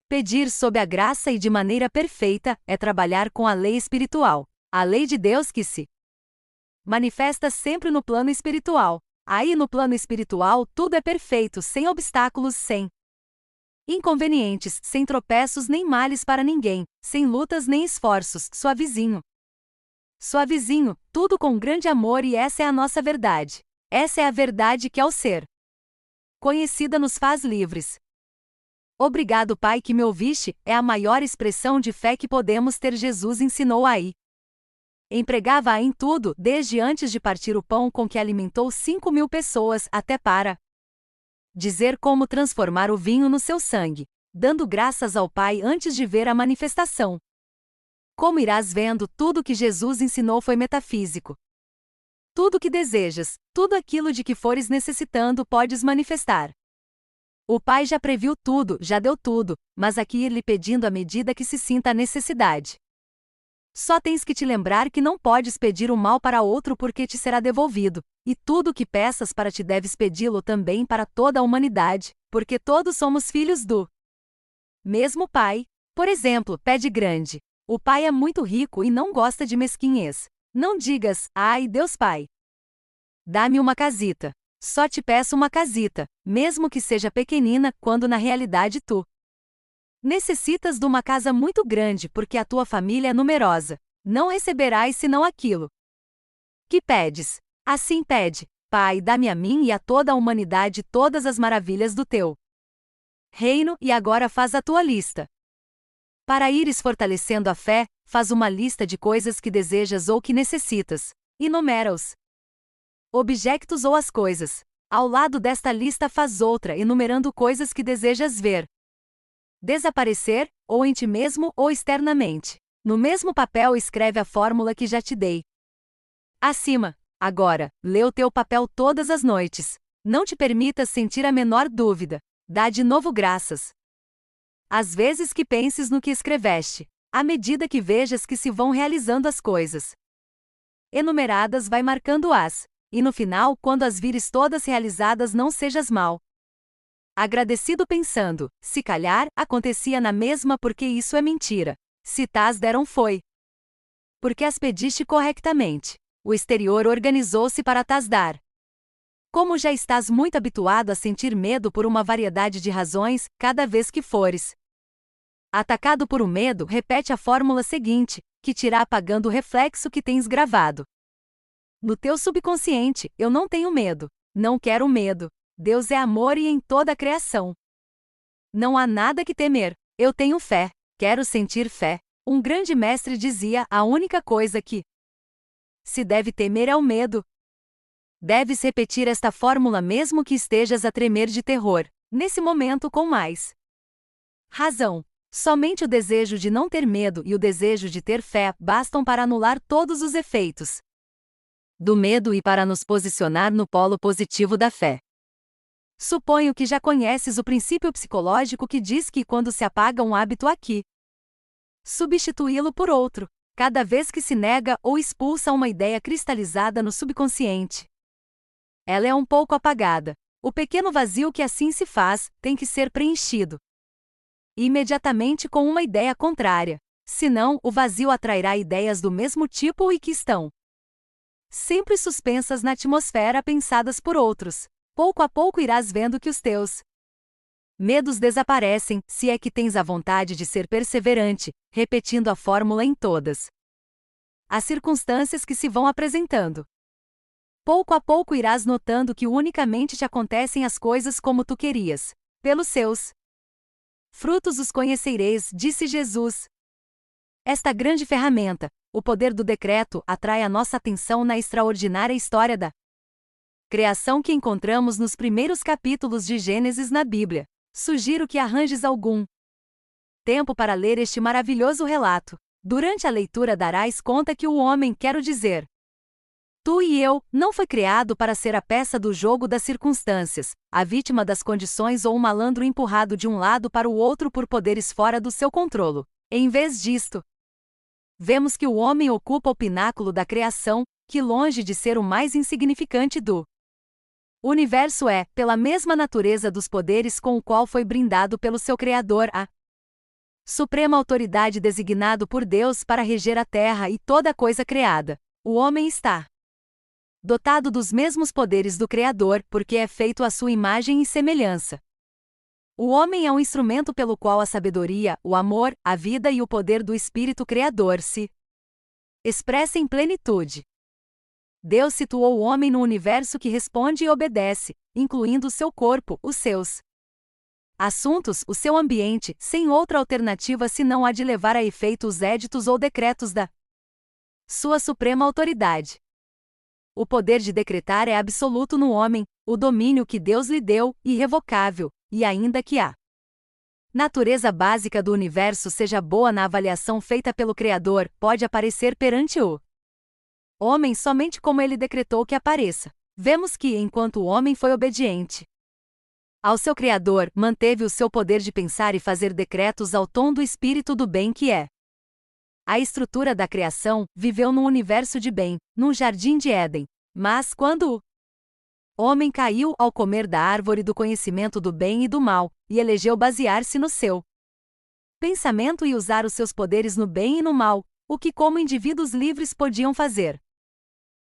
Pedir sob a graça e de maneira perfeita é trabalhar com a lei espiritual, a lei de Deus que se manifesta sempre no plano espiritual. Aí no plano espiritual tudo é perfeito, sem obstáculos, sem inconvenientes, sem tropeços nem males para ninguém, sem lutas nem esforços, suavezinho. Suavezinho, tudo com grande amor, e essa é a nossa verdade. Essa é a verdade que ao ser conhecida nos faz livres. Obrigado, Pai, que me ouviste, é a maior expressão de fé que podemos ter. Jesus ensinou aí. Empregava-a em tudo, desde antes de partir o pão com que alimentou 5.000 pessoas, até para dizer como transformar o vinho no seu sangue, dando graças ao Pai antes de ver a manifestação. Como irás vendo, tudo que Jesus ensinou foi metafísico. Tudo que desejas, tudo aquilo de que fores necessitando, podes manifestar. O Pai já previu tudo, já deu tudo, mas aqui ir lhe pedindo à medida que se sinta a necessidade. Só tens que te lembrar que não podes pedir o mal para outro porque te será devolvido, e tudo o que peças para ti deves pedi-lo também para toda a humanidade, porque todos somos filhos do mesmo Pai. Por exemplo, pede grande. O Pai é muito rico e não gosta de mesquinhez. Não digas, ai Deus Pai, dá-me uma casita. Só te peço uma casita, mesmo que seja pequenina, quando na realidade tu necessitas de uma casa muito grande porque a tua família é numerosa. Não receberás senão aquilo que pedes. Assim pede, Pai, dá-me a mim e a toda a humanidade todas as maravilhas do teu reino, e agora faz a tua lista. Para ires fortalecendo a fé, faz uma lista de coisas que desejas ou que necessitas. Enumera-os objetos ou as coisas. Ao lado desta lista faz outra enumerando coisas que desejas ver desaparecer, ou em ti mesmo ou externamente. No mesmo papel escreve a fórmula que já te dei acima. Agora, lê o teu papel todas as noites. Não te permitas sentir a menor dúvida. Dá de novo graças às vezes que penses no que escreveste, à medida que vejas que se vão realizando as coisas enumeradas, vai marcando-as, e no final, quando as vires todas realizadas, não sejas mal agradecido pensando, se calhar, acontecia na mesma porque isso é mentira. Se t'as deram foi porque as pediste corretamente. O exterior organizou-se para t'as dar. Como já estás muito habituado a sentir medo por uma variedade de razões, cada vez que fores atacado por um medo, repete a fórmula seguinte, que te irá apagando o reflexo que tens gravado no teu subconsciente: eu não tenho medo, não quero medo. Deus é amor e em toda a criação não há nada que temer. Eu tenho fé, quero sentir fé. Um grande mestre dizia: a única coisa que se deve temer é o medo. Deves repetir esta fórmula mesmo que estejas a tremer de terror, nesse momento com mais razão. Somente o desejo de não ter medo e o desejo de ter fé bastam para anular todos os efeitos do medo e para nos posicionar no polo positivo da fé. Suponho que já conheces o princípio psicológico que diz que quando se apaga um hábito aqui substituí-lo por outro, cada vez que se nega ou expulsa uma ideia cristalizada no subconsciente. Ela é um pouco apagada. O pequeno vazio que assim se faz tem que ser preenchido imediatamente com uma ideia contrária. Senão, o vazio atrairá ideias do mesmo tipo e que estão sempre suspensas na atmosfera pensadas por outros. Pouco a pouco irás vendo que os teus medos desaparecem, se é que tens a vontade de ser perseverante, repetindo a fórmula em todas as circunstâncias que se vão apresentando. Pouco a pouco irás notando que unicamente te acontecem as coisas como tu querias. Pelos seus frutos os conhecereis, disse Jesus. Esta grande ferramenta, o poder do decreto, atrai a nossa atenção na extraordinária história da criação que encontramos nos primeiros capítulos de Gênesis na Bíblia. Sugiro que arranjes algum tempo para ler este maravilhoso relato. Durante a leitura darás conta que o homem, quero dizer, tu e eu, não foi criado para ser a peça do jogo das circunstâncias, a vítima das condições ou o malandro empurrado de um lado para o outro por poderes fora do seu controle. Em vez disto, vemos que o homem ocupa o pináculo da criação, que longe de ser o mais insignificante do universo é, pela mesma natureza dos poderes com o qual foi brindado pelo seu Criador, a suprema autoridade designado por Deus para reger a terra e toda coisa criada. O homem está dotado dos mesmos poderes do Criador, porque é feito à sua imagem e semelhança. O homem é um instrumento pelo qual a sabedoria, o amor, a vida e o poder do Espírito Criador se expressam em plenitude. Deus situou o homem no universo que responde e obedece, incluindo o seu corpo, os seus assuntos, o seu ambiente, sem outra alternativa senão a de levar a efeito os éditos ou decretos da sua suprema autoridade. O poder de decretar é absoluto no homem, o domínio que Deus lhe deu, irrevogável, e ainda que a natureza básica do universo seja boa na avaliação feita pelo Criador, pode aparecer perante o homem somente como ele decretou que apareça. Vemos que, enquanto o homem foi obediente ao seu Criador, manteve o seu poder de pensar e fazer decretos ao tom do espírito do bem que é a estrutura da criação, viveu num universo de bem, num jardim de Éden. Mas quando o homem caiu ao comer da árvore do conhecimento do bem e do mal, e elegeu basear-se no seu pensamento e usar os seus poderes no bem e no mal, o que como indivíduos livres podiam fazer,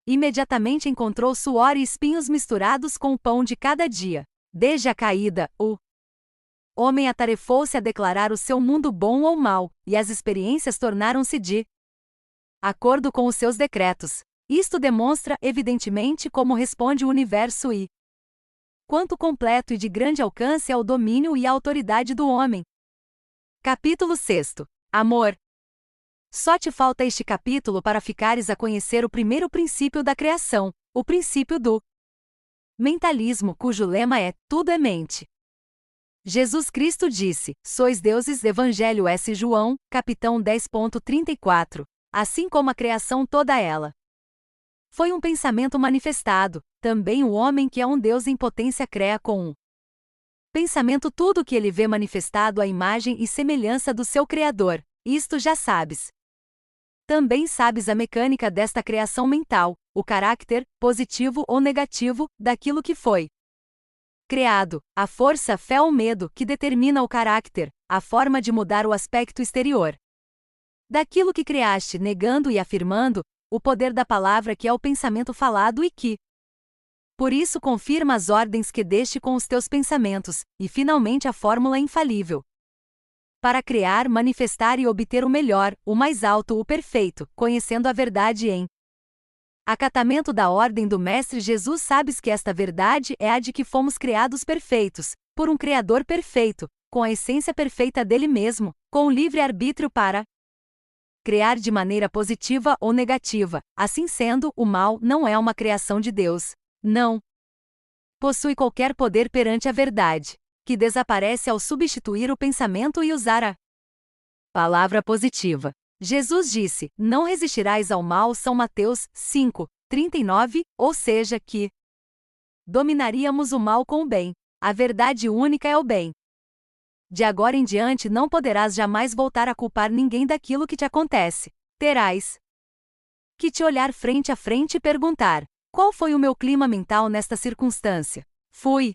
imediatamente encontrou suor e espinhos misturados com o pão de cada dia. Desde a caída, o homem atarefou-se a declarar o seu mundo bom ou mau, e as experiências tornaram-se de acordo com os seus decretos. Isto demonstra, evidentemente, como responde o universo e quanto completo e de grande alcance é o domínio e a autoridade do homem. Capítulo 6. Amor. Só te falta este capítulo para ficares a conhecer o primeiro princípio da criação, o princípio do mentalismo, cujo lema é: tudo é mente. Jesus Cristo disse: sois deuses. Evangelho S. João, capitão 10.34. Assim como a criação toda ela foi um pensamento manifestado, também o homem que é um Deus em potência cria com um pensamento tudo o que ele vê manifestado à imagem e semelhança do seu Criador. Isto já sabes. Também sabes a mecânica desta criação mental, o caráter, positivo ou negativo, daquilo que foi criado, a força, fé ou medo que determina o caráter, a forma de mudar o aspecto exterior daquilo que criaste, negando e afirmando, o poder da palavra que é o pensamento falado e que, por isso, confirma as ordens que deste com os teus pensamentos, e finalmente a fórmula infalível para criar, manifestar e obter o melhor, o mais alto, o perfeito, conhecendo a verdade em acatamento da ordem do Mestre Jesus. Sabes que esta verdade é a de que fomos criados perfeitos, por um Criador perfeito, com a essência perfeita dele mesmo, com o livre-arbítrio para criar de maneira positiva ou negativa. Assim sendo, o mal não é uma criação de Deus. Não possui qualquer poder perante a verdade, que desaparece ao substituir o pensamento e usar a palavra positiva. Jesus disse: não resistirás ao mal. São Mateus 5:39, ou seja que dominaríamos o mal com o bem. A verdade única é o bem. De agora em diante não poderás jamais voltar a culpar ninguém daquilo que te acontece. Terás que te olhar frente a frente e perguntar: qual foi o meu clima mental nesta circunstância? Fui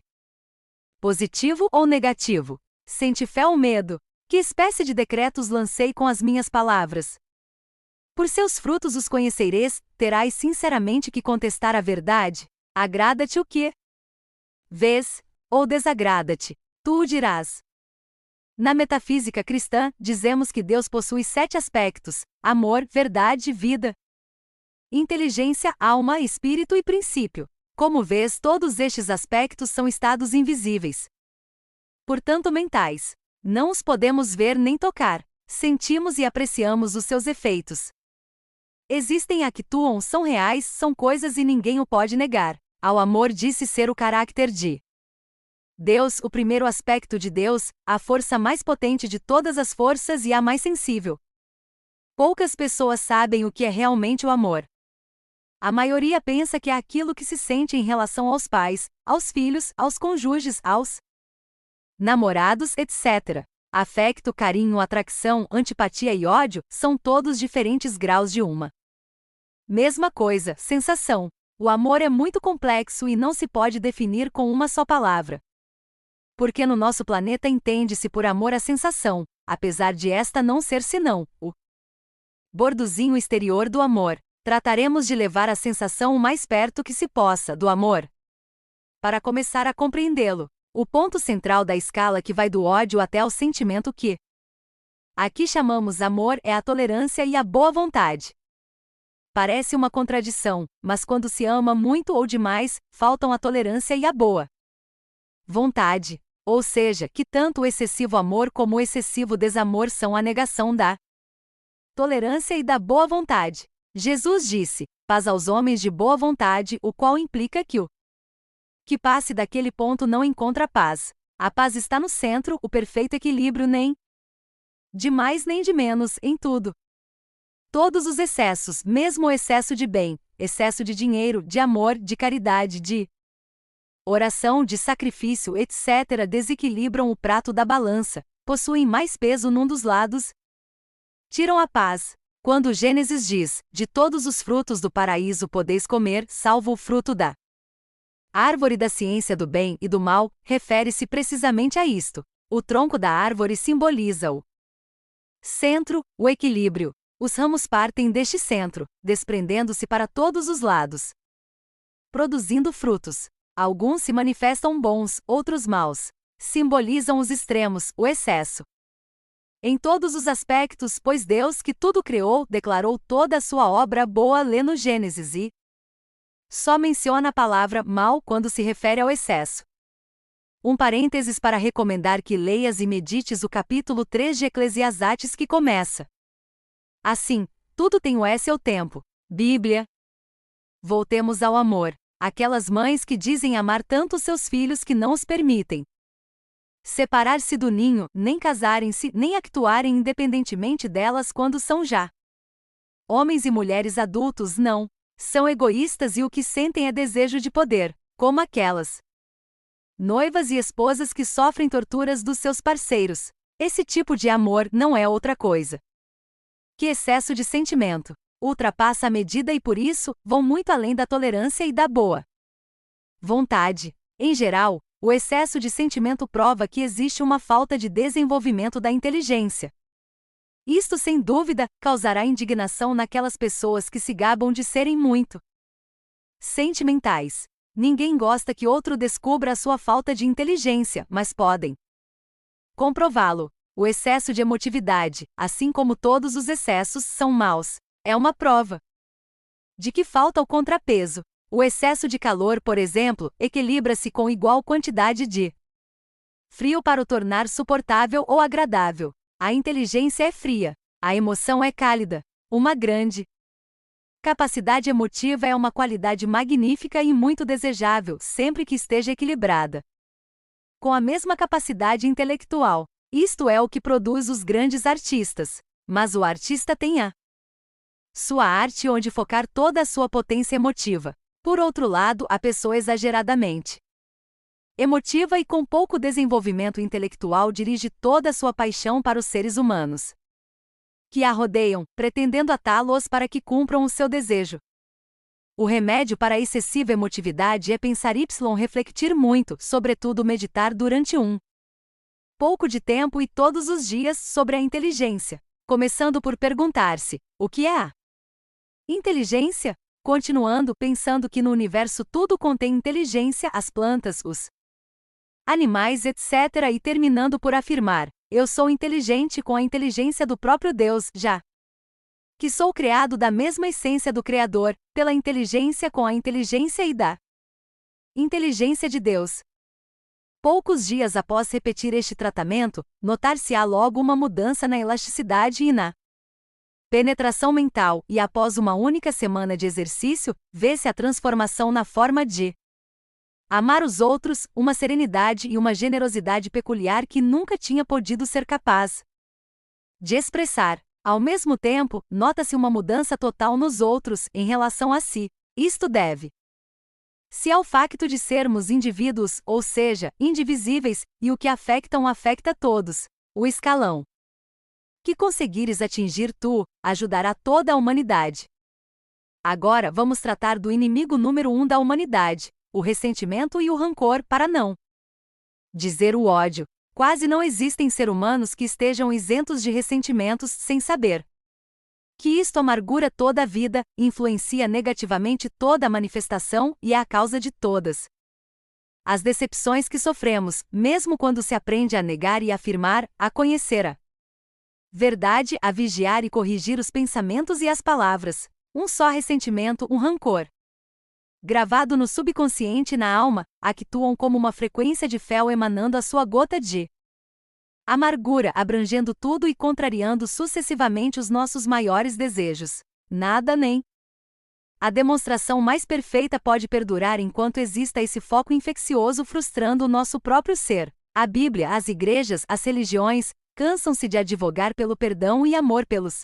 positivo ou negativo? Senti fé ou medo? Que espécie de decretos lancei com as minhas palavras? Por seus frutos os conhecereis, terás sinceramente que contestar a verdade. Agrada-te o que vês, ou desagrada-te, tu o dirás. Na metafísica cristã, dizemos que Deus possui 7 aspectos: amor, verdade, vida, inteligência, alma, espírito e princípio. Como vês, todos estes aspectos são estados invisíveis, portanto mentais. Não os podemos ver nem tocar. Sentimos e apreciamos os seus efeitos. Existem, actuam, são reais, são coisas e ninguém o pode negar. Ao amor disse ser o caráter de Deus, o primeiro aspecto de Deus, a força mais potente de todas as forças e a mais sensível. Poucas pessoas sabem o que é realmente o amor. A maioria pensa que é aquilo que se sente em relação aos pais, aos filhos, aos cônjuges, aos namorados, etc. Afecto, carinho, atração, antipatia e ódio são todos diferentes graus de uma mesma coisa, sensação. O amor é muito complexo e não se pode definir com uma só palavra. Porque no nosso planeta entende-se por amor a sensação, apesar de esta não ser senão o bordozinho exterior do amor. Trataremos de levar a sensação o mais perto que se possa do amor, para começar a compreendê-lo. O ponto central da escala que vai do ódio até ao sentimento que aqui chamamos amor é a tolerância e a boa vontade. Parece uma contradição, mas quando se ama muito ou demais, faltam a tolerância e a boa vontade. Ou seja, que tanto o excessivo amor como o excessivo desamor são a negação da tolerância e da boa vontade. Jesus disse: paz aos homens de boa vontade, o qual implica que o que passe daquele ponto não encontra paz. A paz está no centro, o perfeito equilíbrio nem de mais nem de menos, em tudo. Todos os excessos, mesmo o excesso de bem, excesso de dinheiro, de amor, de caridade, de oração, de sacrifício, etc., desequilibram o prato da balança, possuem mais peso num dos lados, tiram a paz. Quando Gênesis diz: de todos os frutos do paraíso podeis comer, salvo o fruto da árvore da ciência do bem e do mal, refere-se precisamente a isto. O tronco da árvore simboliza o centro, o equilíbrio. Os ramos partem deste centro, desprendendo-se para todos os lados, produzindo frutos. Alguns se manifestam bons, outros maus. Simbolizam os extremos, o excesso. Em todos os aspectos, pois Deus, que tudo criou, declarou toda a sua obra boa, lê no Gênesis e só menciona a palavra mal quando se refere ao excesso. Um parênteses para recomendar que leias e medites o capítulo 3 de Eclesiastes que começa assim: tudo tem o seu tempo. Bíblia. Voltemos ao amor. Aquelas mães que dizem amar tanto seus filhos que não os permitem separar-se do ninho, nem casarem-se, nem actuarem independentemente delas quando são já homens e mulheres adultos, não. São egoístas e o que sentem é desejo de poder, como aquelas noivas e esposas que sofrem torturas dos seus parceiros. Esse tipo de amor não é outra coisa que excesso de sentimento. Ultrapassa a medida e por isso, vão muito além da tolerância e da boa vontade. Em geral, o excesso de sentimento prova que existe uma falta de desenvolvimento da inteligência. Isto, sem dúvida, causará indignação naquelas pessoas que se gabam de serem muito sentimentais. Ninguém gosta que outro descubra a sua falta de inteligência, mas podem comprová-lo. O excesso de emotividade, assim como todos os excessos, são maus. É uma prova de que falta o contrapeso. O excesso de calor, por exemplo, equilibra-se com igual quantidade de frio para o tornar suportável ou agradável. A inteligência é fria, a emoção é cálida. Uma grande capacidade emotiva é uma qualidade magnífica e muito desejável, sempre que esteja equilibrada com a mesma capacidade intelectual. Isto é o que produz os grandes artistas. Mas o artista tem a sua arte onde focar toda a sua potência emotiva. Por outro lado, a pessoa exageradamente emotiva e com pouco desenvolvimento intelectual dirige toda a sua paixão para os seres humanos que a rodeiam, pretendendo atá-los para que cumpram o seu desejo. O remédio para a excessiva emotividade é pensar y refletir muito, sobretudo meditar durante pouco de tempo e todos os dias sobre a inteligência, começando por perguntar-se: o que é a inteligência? Continuando pensando que no universo tudo contém inteligência, as plantas, os animais, etc., e terminando por afirmar: eu sou inteligente com a inteligência do próprio Deus, já que sou criado da mesma essência do Criador, pela inteligência com a inteligência e da inteligência de Deus. Poucos dias após repetir este tratamento, notar-se-á logo uma mudança na elasticidade e na penetração mental, e após uma única semana de exercício, vê-se a transformação na forma de amar os outros, uma serenidade e uma generosidade peculiar que nunca tinha podido ser capaz de expressar. Ao mesmo tempo, nota-se uma mudança total nos outros, em relação a si. Isto deve-se ao facto de sermos indivíduos, ou seja, indivisíveis, e o que afecta afecta todos. O escalão que conseguires atingir tu, ajudará toda a humanidade. Agora vamos tratar do inimigo número 1 da humanidade, o ressentimento e o rancor, para não dizer o ódio. Quase não existem seres humanos que estejam isentos de ressentimentos, sem saber que isto amargura toda a vida, influencia negativamente toda a manifestação e é a causa de todas as decepções que sofremos, mesmo quando se aprende a negar e afirmar, a conhecer a verdade, a vigiar e corrigir os pensamentos e as palavras. Um só ressentimento, um rancor gravado no subconsciente e na alma, actuam como uma frequência de fel emanando a sua gota de amargura, abrangendo tudo e contrariando sucessivamente os nossos maiores desejos. Nada nem a demonstração mais perfeita pode perdurar enquanto exista esse foco infeccioso frustrando o nosso próprio ser. A Bíblia, as igrejas, as religiões, cansam-se de advogar pelo perdão e amor pelos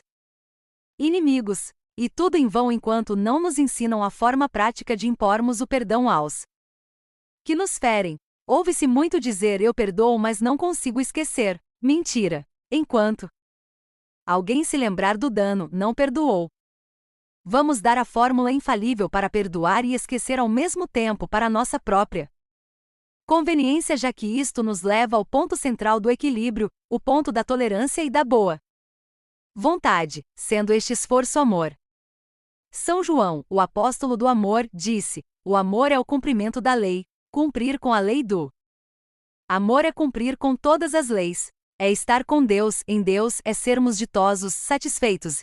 inimigos. E tudo em vão enquanto não nos ensinam a forma prática de impormos o perdão aos que nos ferem. Ouve-se muito dizer eu perdoo, mas não consigo esquecer. Mentira. Enquanto alguém se lembrar do dano, não perdoou. Vamos dar a fórmula infalível para perdoar e esquecer ao mesmo tempo para nossa própria conveniência, já que isto nos leva ao ponto central do equilíbrio, o ponto da tolerância e da boa vontade, sendo este esforço amor. São João, o apóstolo do amor, disse: o amor é o cumprimento da lei. Cumprir com a lei do amor é cumprir com todas as leis. É estar com Deus, em Deus, é sermos ditosos, satisfeitos,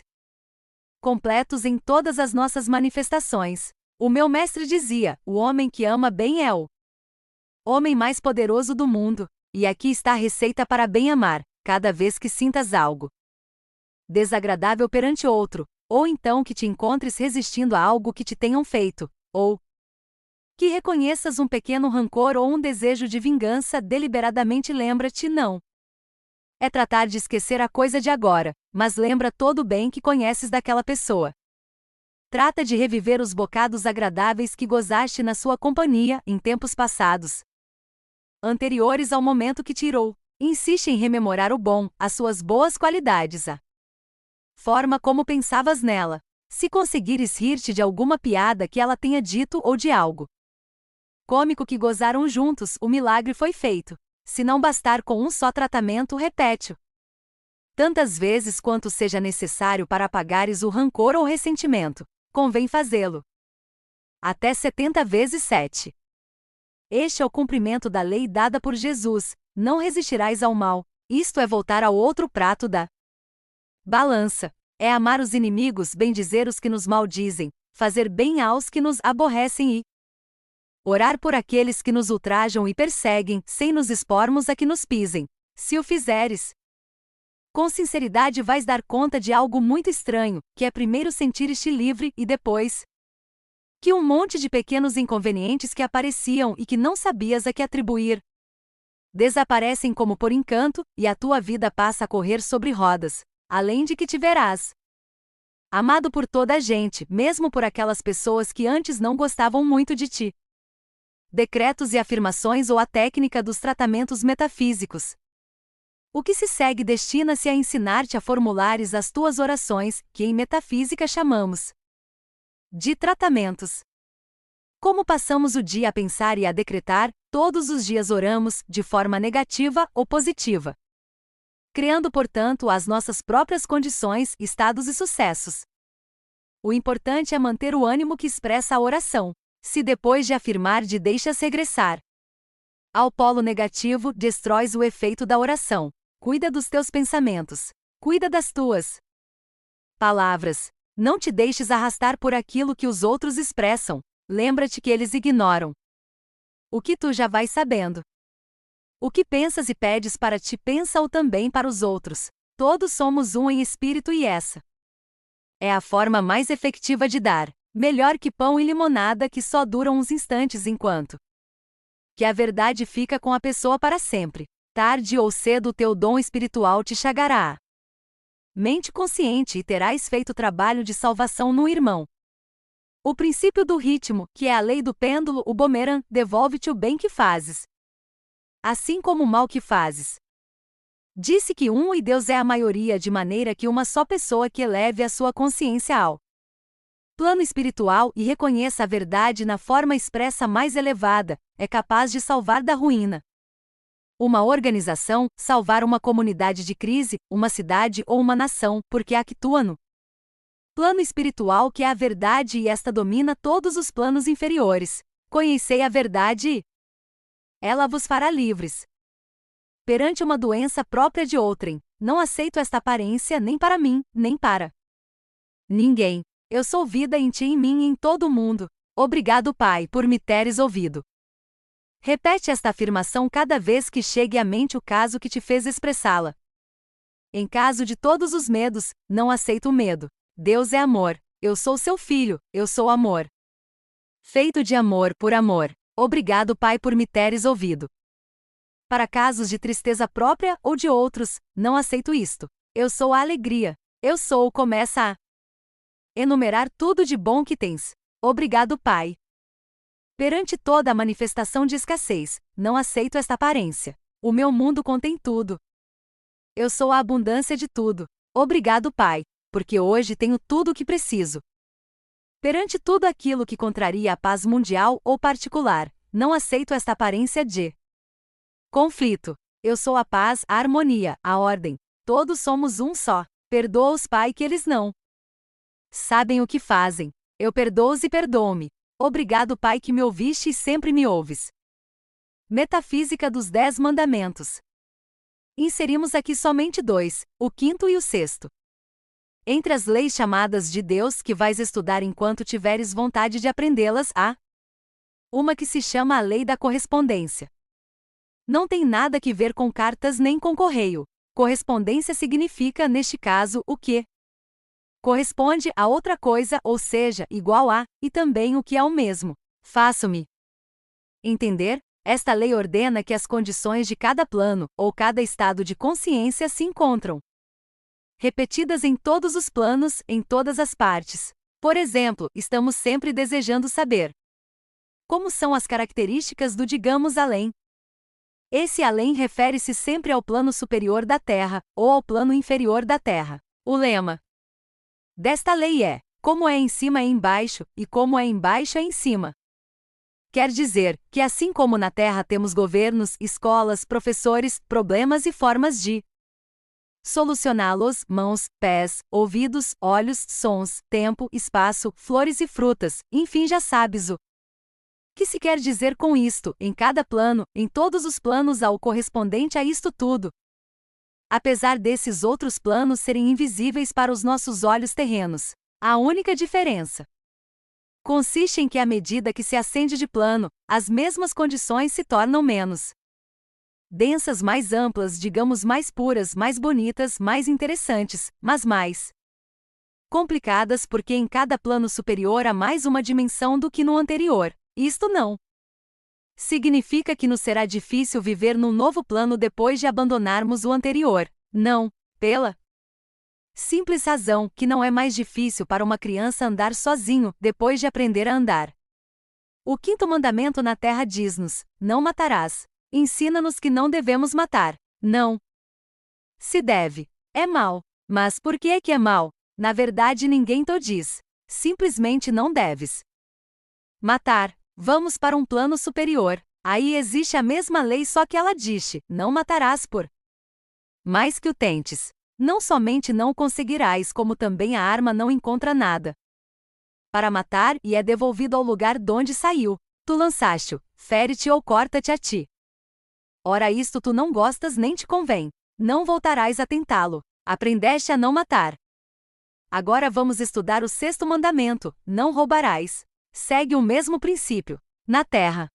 completos em todas as nossas manifestações. O meu mestre dizia: o homem que ama bem é o homem mais poderoso do mundo. E aqui está a receita para bem amar: cada vez que sintas algo desagradável perante outro, ou então que te encontres resistindo a algo que te tenham feito, ou que reconheças um pequeno rancor ou um desejo de vingança, deliberadamente lembra-te: não é tratar de esquecer a coisa de agora, mas lembra todo o bem que conheces daquela pessoa. Trata de reviver os bocados agradáveis que gozaste na sua companhia em tempos passados, anteriores ao momento que te irou. Insiste em rememorar o bom, as suas boas qualidades, a forma como pensavas nela. Se conseguires rir-te de alguma piada que ela tenha dito ou de algo cômico que gozaram juntos, o milagre foi feito. Se não bastar com um só tratamento, repete-o tantas vezes quanto seja necessário para apagares o rancor ou ressentimento. Convém fazê-lo até 70 vezes 7. Este é o cumprimento da lei dada por Jesus: não resistirás ao mal. Isto é voltar ao outro prato da balança. É amar os inimigos, bendizer os que nos maldizem, fazer bem aos que nos aborrecem e orar por aqueles que nos ultrajam e perseguem, sem nos expormos a que nos pisem. Se o fizeres com sinceridade, vais dar conta de algo muito estranho, que é primeiro sentir-te livre e depois que um monte de pequenos inconvenientes que apareciam e que não sabias a que atribuir desaparecem como por encanto, e a tua vida passa a correr sobre rodas, além de que te verás amado por toda a gente, mesmo por aquelas pessoas que antes não gostavam muito de ti. decretos e afirmações ou a técnica dos tratamentos metafísicos. O que se segue destina-se a ensinar-te a formulares as tuas orações, que em metafísica chamamos de tratamentos. Como passamos o dia a pensar e a decretar, todos os dias oramos, de forma negativa ou positiva, criando, portanto, as nossas próprias condições, estados e sucessos. O importante é manter o ânimo que expressa a oração. Se depois de afirmar deixas regressar ao polo negativo, destróis o efeito da oração. Cuida dos teus pensamentos. Cuida das tuas palavras. Não te deixes arrastar por aquilo que os outros expressam. Lembra-te que eles ignoram o que tu já vais sabendo. O que pensas e pedes para ti, pensa-o também para os outros. Todos somos um em espírito e essa é a forma mais efetiva de dar. Melhor que pão e limonada que só duram uns instantes enquanto que a verdade fica com a pessoa para sempre. Tarde ou cedo o teu dom espiritual te chegará. Mente consciente e terás feito o trabalho de salvação no irmão. O princípio do ritmo, que é a lei do pêndulo, o bumerangue, devolve-te o bem que fazes, assim como o mal que fazes. Disse que um e Deus é a maioria, de maneira que uma só pessoa que eleve a sua consciência ao plano espiritual e reconheça a verdade na forma expressa mais elevada, é capaz de salvar da ruína uma organização, salvar uma comunidade de crise, uma cidade ou uma nação, porque actua no plano espiritual, que é a verdade, e esta domina todos os planos inferiores. Conhecei a verdade e ela vos fará livres. Perante uma doença própria de outrem, não aceito esta aparência nem para mim, nem para ninguém. Eu sou vida em ti, em mim e em todo o mundo. Obrigado, Pai, por me teres ouvido. Repete esta afirmação cada vez que chegue à mente o caso que te fez expressá-la. Em caso de todos os medos, não aceito o medo. Deus é amor. Eu sou seu filho, eu sou amor. Feito de amor por amor. Obrigado, Pai, por me teres ouvido. Para casos de tristeza própria ou de outros, não aceito isto. Eu sou a alegria. Eu sou, começa a enumerar tudo de bom que tens. Obrigado, Pai. Perante toda a manifestação de escassez, não aceito esta aparência. O meu mundo contém tudo. Eu sou a abundância de tudo. Obrigado, Pai, porque hoje tenho tudo o que preciso. Perante tudo aquilo que contraria a paz mundial ou particular, não aceito esta aparência de conflito. Eu sou a paz, a harmonia, a ordem. Todos somos um só. Perdoa-os, Pai, que eles não sabem o que fazem. Eu perdoo-os e perdoo-me. Obrigado, Pai, que me ouviste e sempre me ouves. Metafísica dos 10 Mandamentos. Inserimos aqui somente 2, o 5º e o 6º. Entre as leis chamadas de Deus que vais estudar enquanto tiveres vontade de aprendê-las, há uma que se chama a lei da correspondência. Não tem nada que ver com cartas nem com correio. Correspondência significa, neste caso, o que corresponde a outra coisa, ou seja, igual a, e também o que é o mesmo. Faço-me entender? Esta lei ordena que as condições de cada plano, ou cada estado de consciência se encontram repetidas em todos os planos, em todas as partes. Por exemplo, estamos sempre desejando saber como são as características do digamos além. Esse além refere-se sempre ao plano superior da Terra, ou ao plano inferior da Terra. O lema desta lei é: como é em cima é embaixo, e como é embaixo é em cima. Quer dizer, que assim como na Terra temos governos, escolas, professores, problemas e formas de solucioná-los, mãos, pés, ouvidos, olhos, sons, tempo, espaço, flores e frutas, enfim, já sabes o que se quer dizer com isto. Em cada plano, em todos os planos há o correspondente a isto tudo. Apesar desses outros planos serem invisíveis para os nossos olhos terrenos, a única diferença consiste em que, à medida que se ascende de plano, as mesmas condições se tornam menos densas, mais amplas, digamos mais puras, mais bonitas, mais interessantes, mas mais complicadas, porque em cada plano superior há mais uma dimensão do que no anterior. Isto não significa que nos será difícil viver num novo plano depois de abandonarmos o anterior. Não, pela simples razão que não é mais difícil para uma criança andar sozinho depois de aprender a andar O quinto mandamento na terra diz-nos: não matarás. Ensina-nos que não devemos matar. Não se deve. É mal. Mas por que é mal? Na verdade, ninguém te diz. Simplesmente não deves matar. Vamos para um plano superior. Aí existe a mesma lei, só que ela diz: não matarás por mais que o tentes. Não somente não o conseguirás, como também a arma não encontra nada para matar e é devolvido ao lugar donde saiu. Tu lançaste-o, fere-te ou corta-te a ti. Ora, isto tu não gostas nem te convém. Não voltarás a tentá-lo. Aprendeste a não matar. Agora vamos estudar o sexto mandamento: não roubarás. Segue o mesmo princípio. Na terra,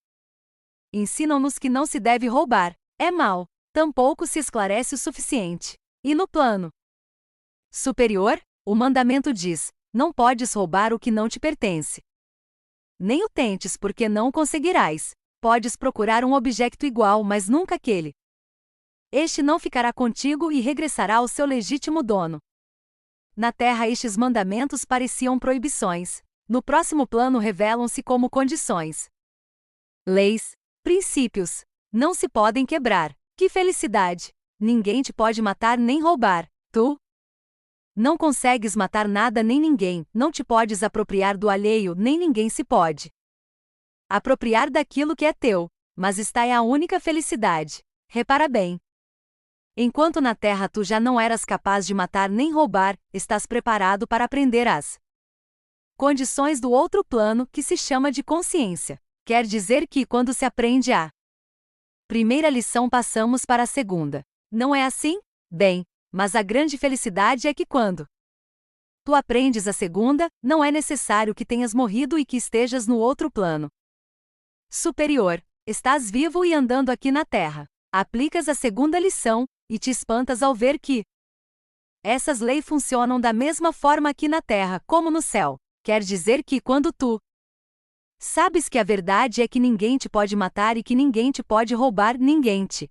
ensinam-nos que não se deve roubar. É mal. Tampouco se esclarece o suficiente. E no plano superior, o mandamento diz: não podes roubar o que não te pertence. Nem o tentes, porque não o conseguirás. Podes procurar um objeto igual, mas nunca aquele. Este não ficará contigo e regressará ao seu legítimo dono. Na terra, estes mandamentos pareciam proibições. No próximo plano, revelam-se como condições. Leis, princípios. Não se podem quebrar. Que felicidade! Ninguém te pode matar nem roubar. Tu não consegues matar nada nem ninguém, não te podes apropriar do alheio, nem ninguém se pode apropriar daquilo que é teu. Mas esta é a única felicidade. Repara bem. Enquanto na terra tu já não eras capaz de matar nem roubar, estás preparado para aprender as condições do outro plano, que se chama de consciência. Quer dizer que, quando se aprende a primeira lição, passamos para a segunda. Não é assim? Bem, mas a grande felicidade é que quando tu aprendes a segunda, não é necessário que tenhas morrido e que estejas no outro plano superior. Estás vivo e andando aqui na terra. Aplicas a segunda lição e te espantas ao ver que essas leis funcionam da mesma forma aqui na terra como no céu. Quer dizer que, quando tu sabes que a verdade é que ninguém te pode matar e que ninguém te pode roubar, ninguém te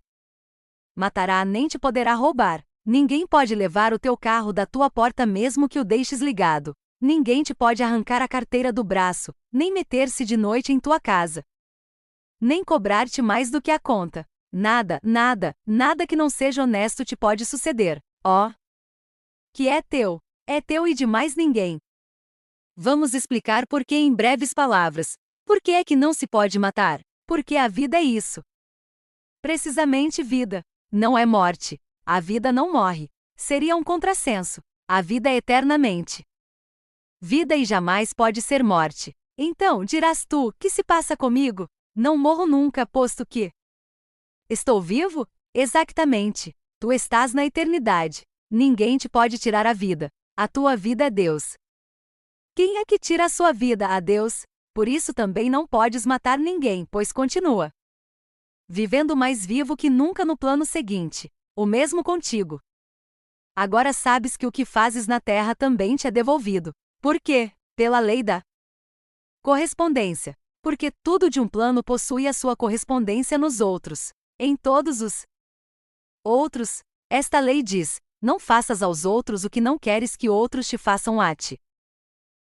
matará nem te poderá roubar. Ninguém pode levar o teu carro da tua porta mesmo que o deixes ligado. Ninguém te pode arrancar a carteira do braço, nem meter-se de noite em tua casa, nem cobrar-te mais do que a conta. Nada, nada, nada que não seja honesto te pode suceder. Ó, que é teu e de mais ninguém. Vamos explicar por que em breves palavras. Por que é que não se pode matar? Porque a vida é isso. Precisamente vida. Não é morte. A vida não morre. Seria um contrassenso. A vida é eternamente vida e jamais pode ser morte. Então, dirás tu: que se passa comigo? Não morro nunca, posto que estou vivo? Exatamente. Tu estás na eternidade. Ninguém te pode tirar a vida. A tua vida é Deus. Quem é que tira a sua vida? A Deus. Por isso também não podes matar ninguém, pois continua vivendo mais vivo que nunca no plano seguinte. O mesmo contigo. Agora sabes que o que fazes na terra também te é devolvido. Por quê? Pela lei da correspondência. Porque tudo de um plano possui a sua correspondência nos outros. Em todos os outros, esta lei diz: não faças aos outros o que não queres que outros te façam a ti.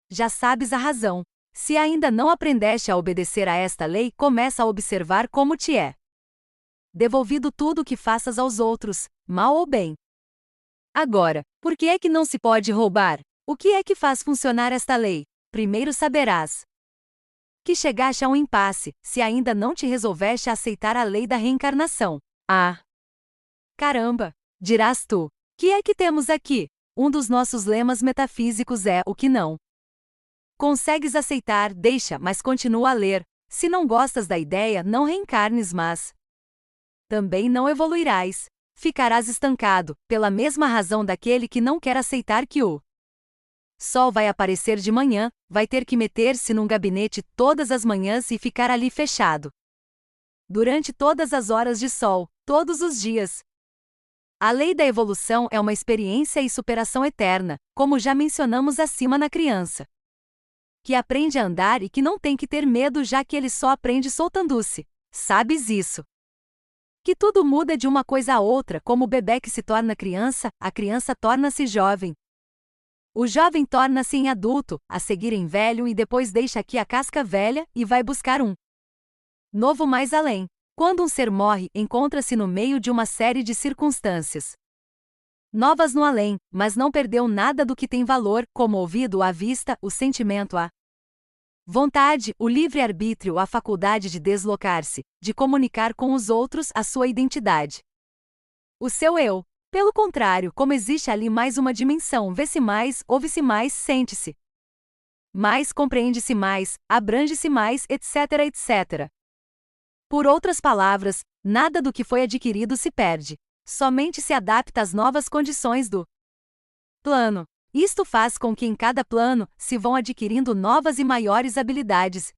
Já sabes a razão. Se ainda não aprendeste a obedecer a esta lei, começa a observar como te é devolvido tudo o que faças aos outros, mal ou bem. Agora, por que é que não se pode roubar? O que é que faz funcionar esta lei? Primeiro saberás que chegaste a um impasse, se ainda não te resolveste a aceitar a lei da reencarnação. Ah! Caramba! Dirás tu. Que é que temos aqui? Um dos nossos lemas metafísicos é: o que não consegues aceitar, deixa, mas continua a ler. Se não gostas da ideia, não reencarnes, mas também não evoluirás. Ficarás estancado, pela mesma razão daquele que não quer aceitar que o sol vai aparecer de manhã, vai ter que meter-se num gabinete todas as manhãs e ficar ali fechado durante todas as horas de sol, todos os dias. A lei da evolução é uma experiência e superação eterna, como já mencionamos acima na criança, que aprende a andar e que não tem que ter medo, já que ele só aprende soltando-se. Sabes isso? Que tudo muda de uma coisa a outra, como o bebê que se torna criança, a criança torna-se jovem. O jovem torna-se em adulto, a seguir em velho e depois deixa aqui a casca velha e vai buscar um novo mais além. Quando um ser morre, encontra-se no meio de uma série de circunstâncias novas no além, mas não perdeu nada do que tem valor, como o ouvido, a vista, o sentimento, a vontade, o livre-arbítrio, a faculdade de deslocar-se, de comunicar com os outros a sua identidade. O seu eu. Pelo contrário, como existe ali mais uma dimensão, vê-se mais, ouve-se mais, sente-se mais, compreende-se mais, abrange-se mais, etc, etc. Por outras palavras, nada do que foi adquirido se perde. Somente se adapta às novas condições do plano. Isto faz com que em cada plano se vão adquirindo novas e maiores habilidades,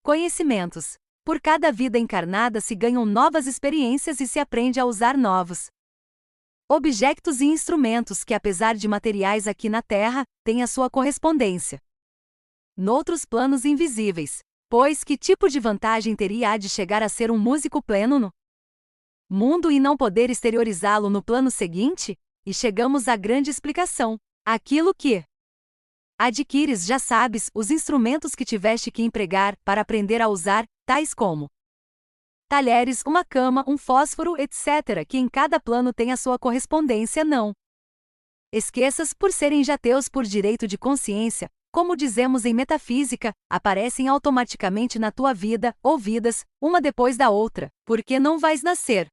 conhecimentos. Por cada vida encarnada se ganham novas experiências e se aprende a usar novos objetos e instrumentos que, apesar de materiais aqui na Terra, têm a sua correspondência noutros planos invisíveis. Pois que tipo de vantagem teria de chegar a ser um músico pleno no mundo e não poder exteriorizá-lo no plano seguinte? E chegamos à grande explicação. Aquilo que adquires, já sabes, os instrumentos que tiveste que empregar para aprender a usar, tais como talheres, uma cama, um fósforo, etc., que em cada plano tem a sua correspondência. Não esqueças, por serem já teus por direito de consciência, como dizemos em metafísica, aparecem automaticamente na tua vida, ou vidas, uma depois da outra, porque não vais nascer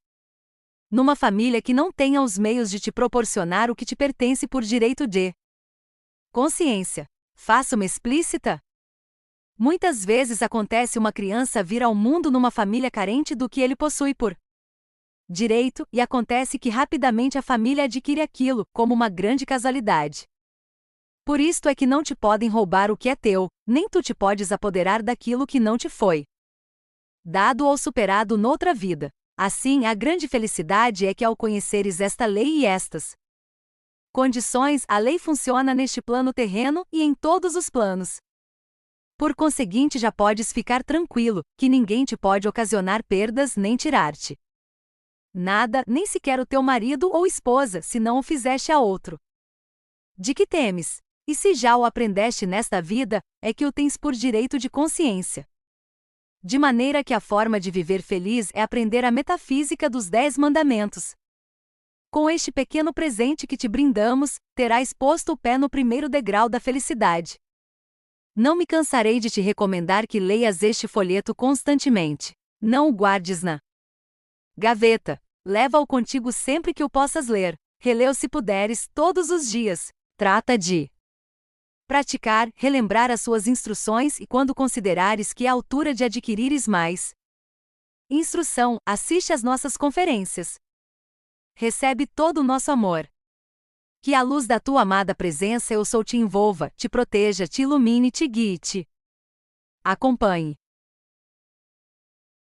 numa família que não tenha os meios de te proporcionar o que te pertence por direito de consciência. Faço-me explícita? Muitas vezes acontece uma criança vir ao mundo numa família carente do que ele possui por direito, e acontece que rapidamente a família adquire aquilo, como uma grande casualidade. Por isto é que não te podem roubar o que é teu, nem tu te podes apoderar daquilo que não te foi dado ou superado noutra vida. Assim, a grande felicidade é que ao conheceres esta lei e estas condições, a lei funciona neste plano terreno e em todos os planos. Por conseguinte, já podes ficar tranquilo, que ninguém te pode ocasionar perdas nem tirar-te nada, nem sequer o teu marido ou esposa, se não o fizeste a outro. De que temes? E se já o aprendeste nesta vida, é que o tens por direito de consciência. De maneira que a forma de viver feliz é aprender a metafísica dos 10 mandamentos. Com este pequeno presente que te brindamos, terás posto o pé no primeiro degrau da felicidade. Não me cansarei de te recomendar que leias este folheto constantemente. Não o guardes na gaveta. Leva-o contigo sempre que o possas ler. Relê-o se puderes, todos os dias. Trata de praticar, relembrar as suas instruções e quando considerares que é a altura de adquirires mais instrução, assiste às nossas conferências. Recebe todo o nosso amor. Que a luz da tua amada presença eu sou te envolva, te proteja, te ilumine, te guie, te acompanhe.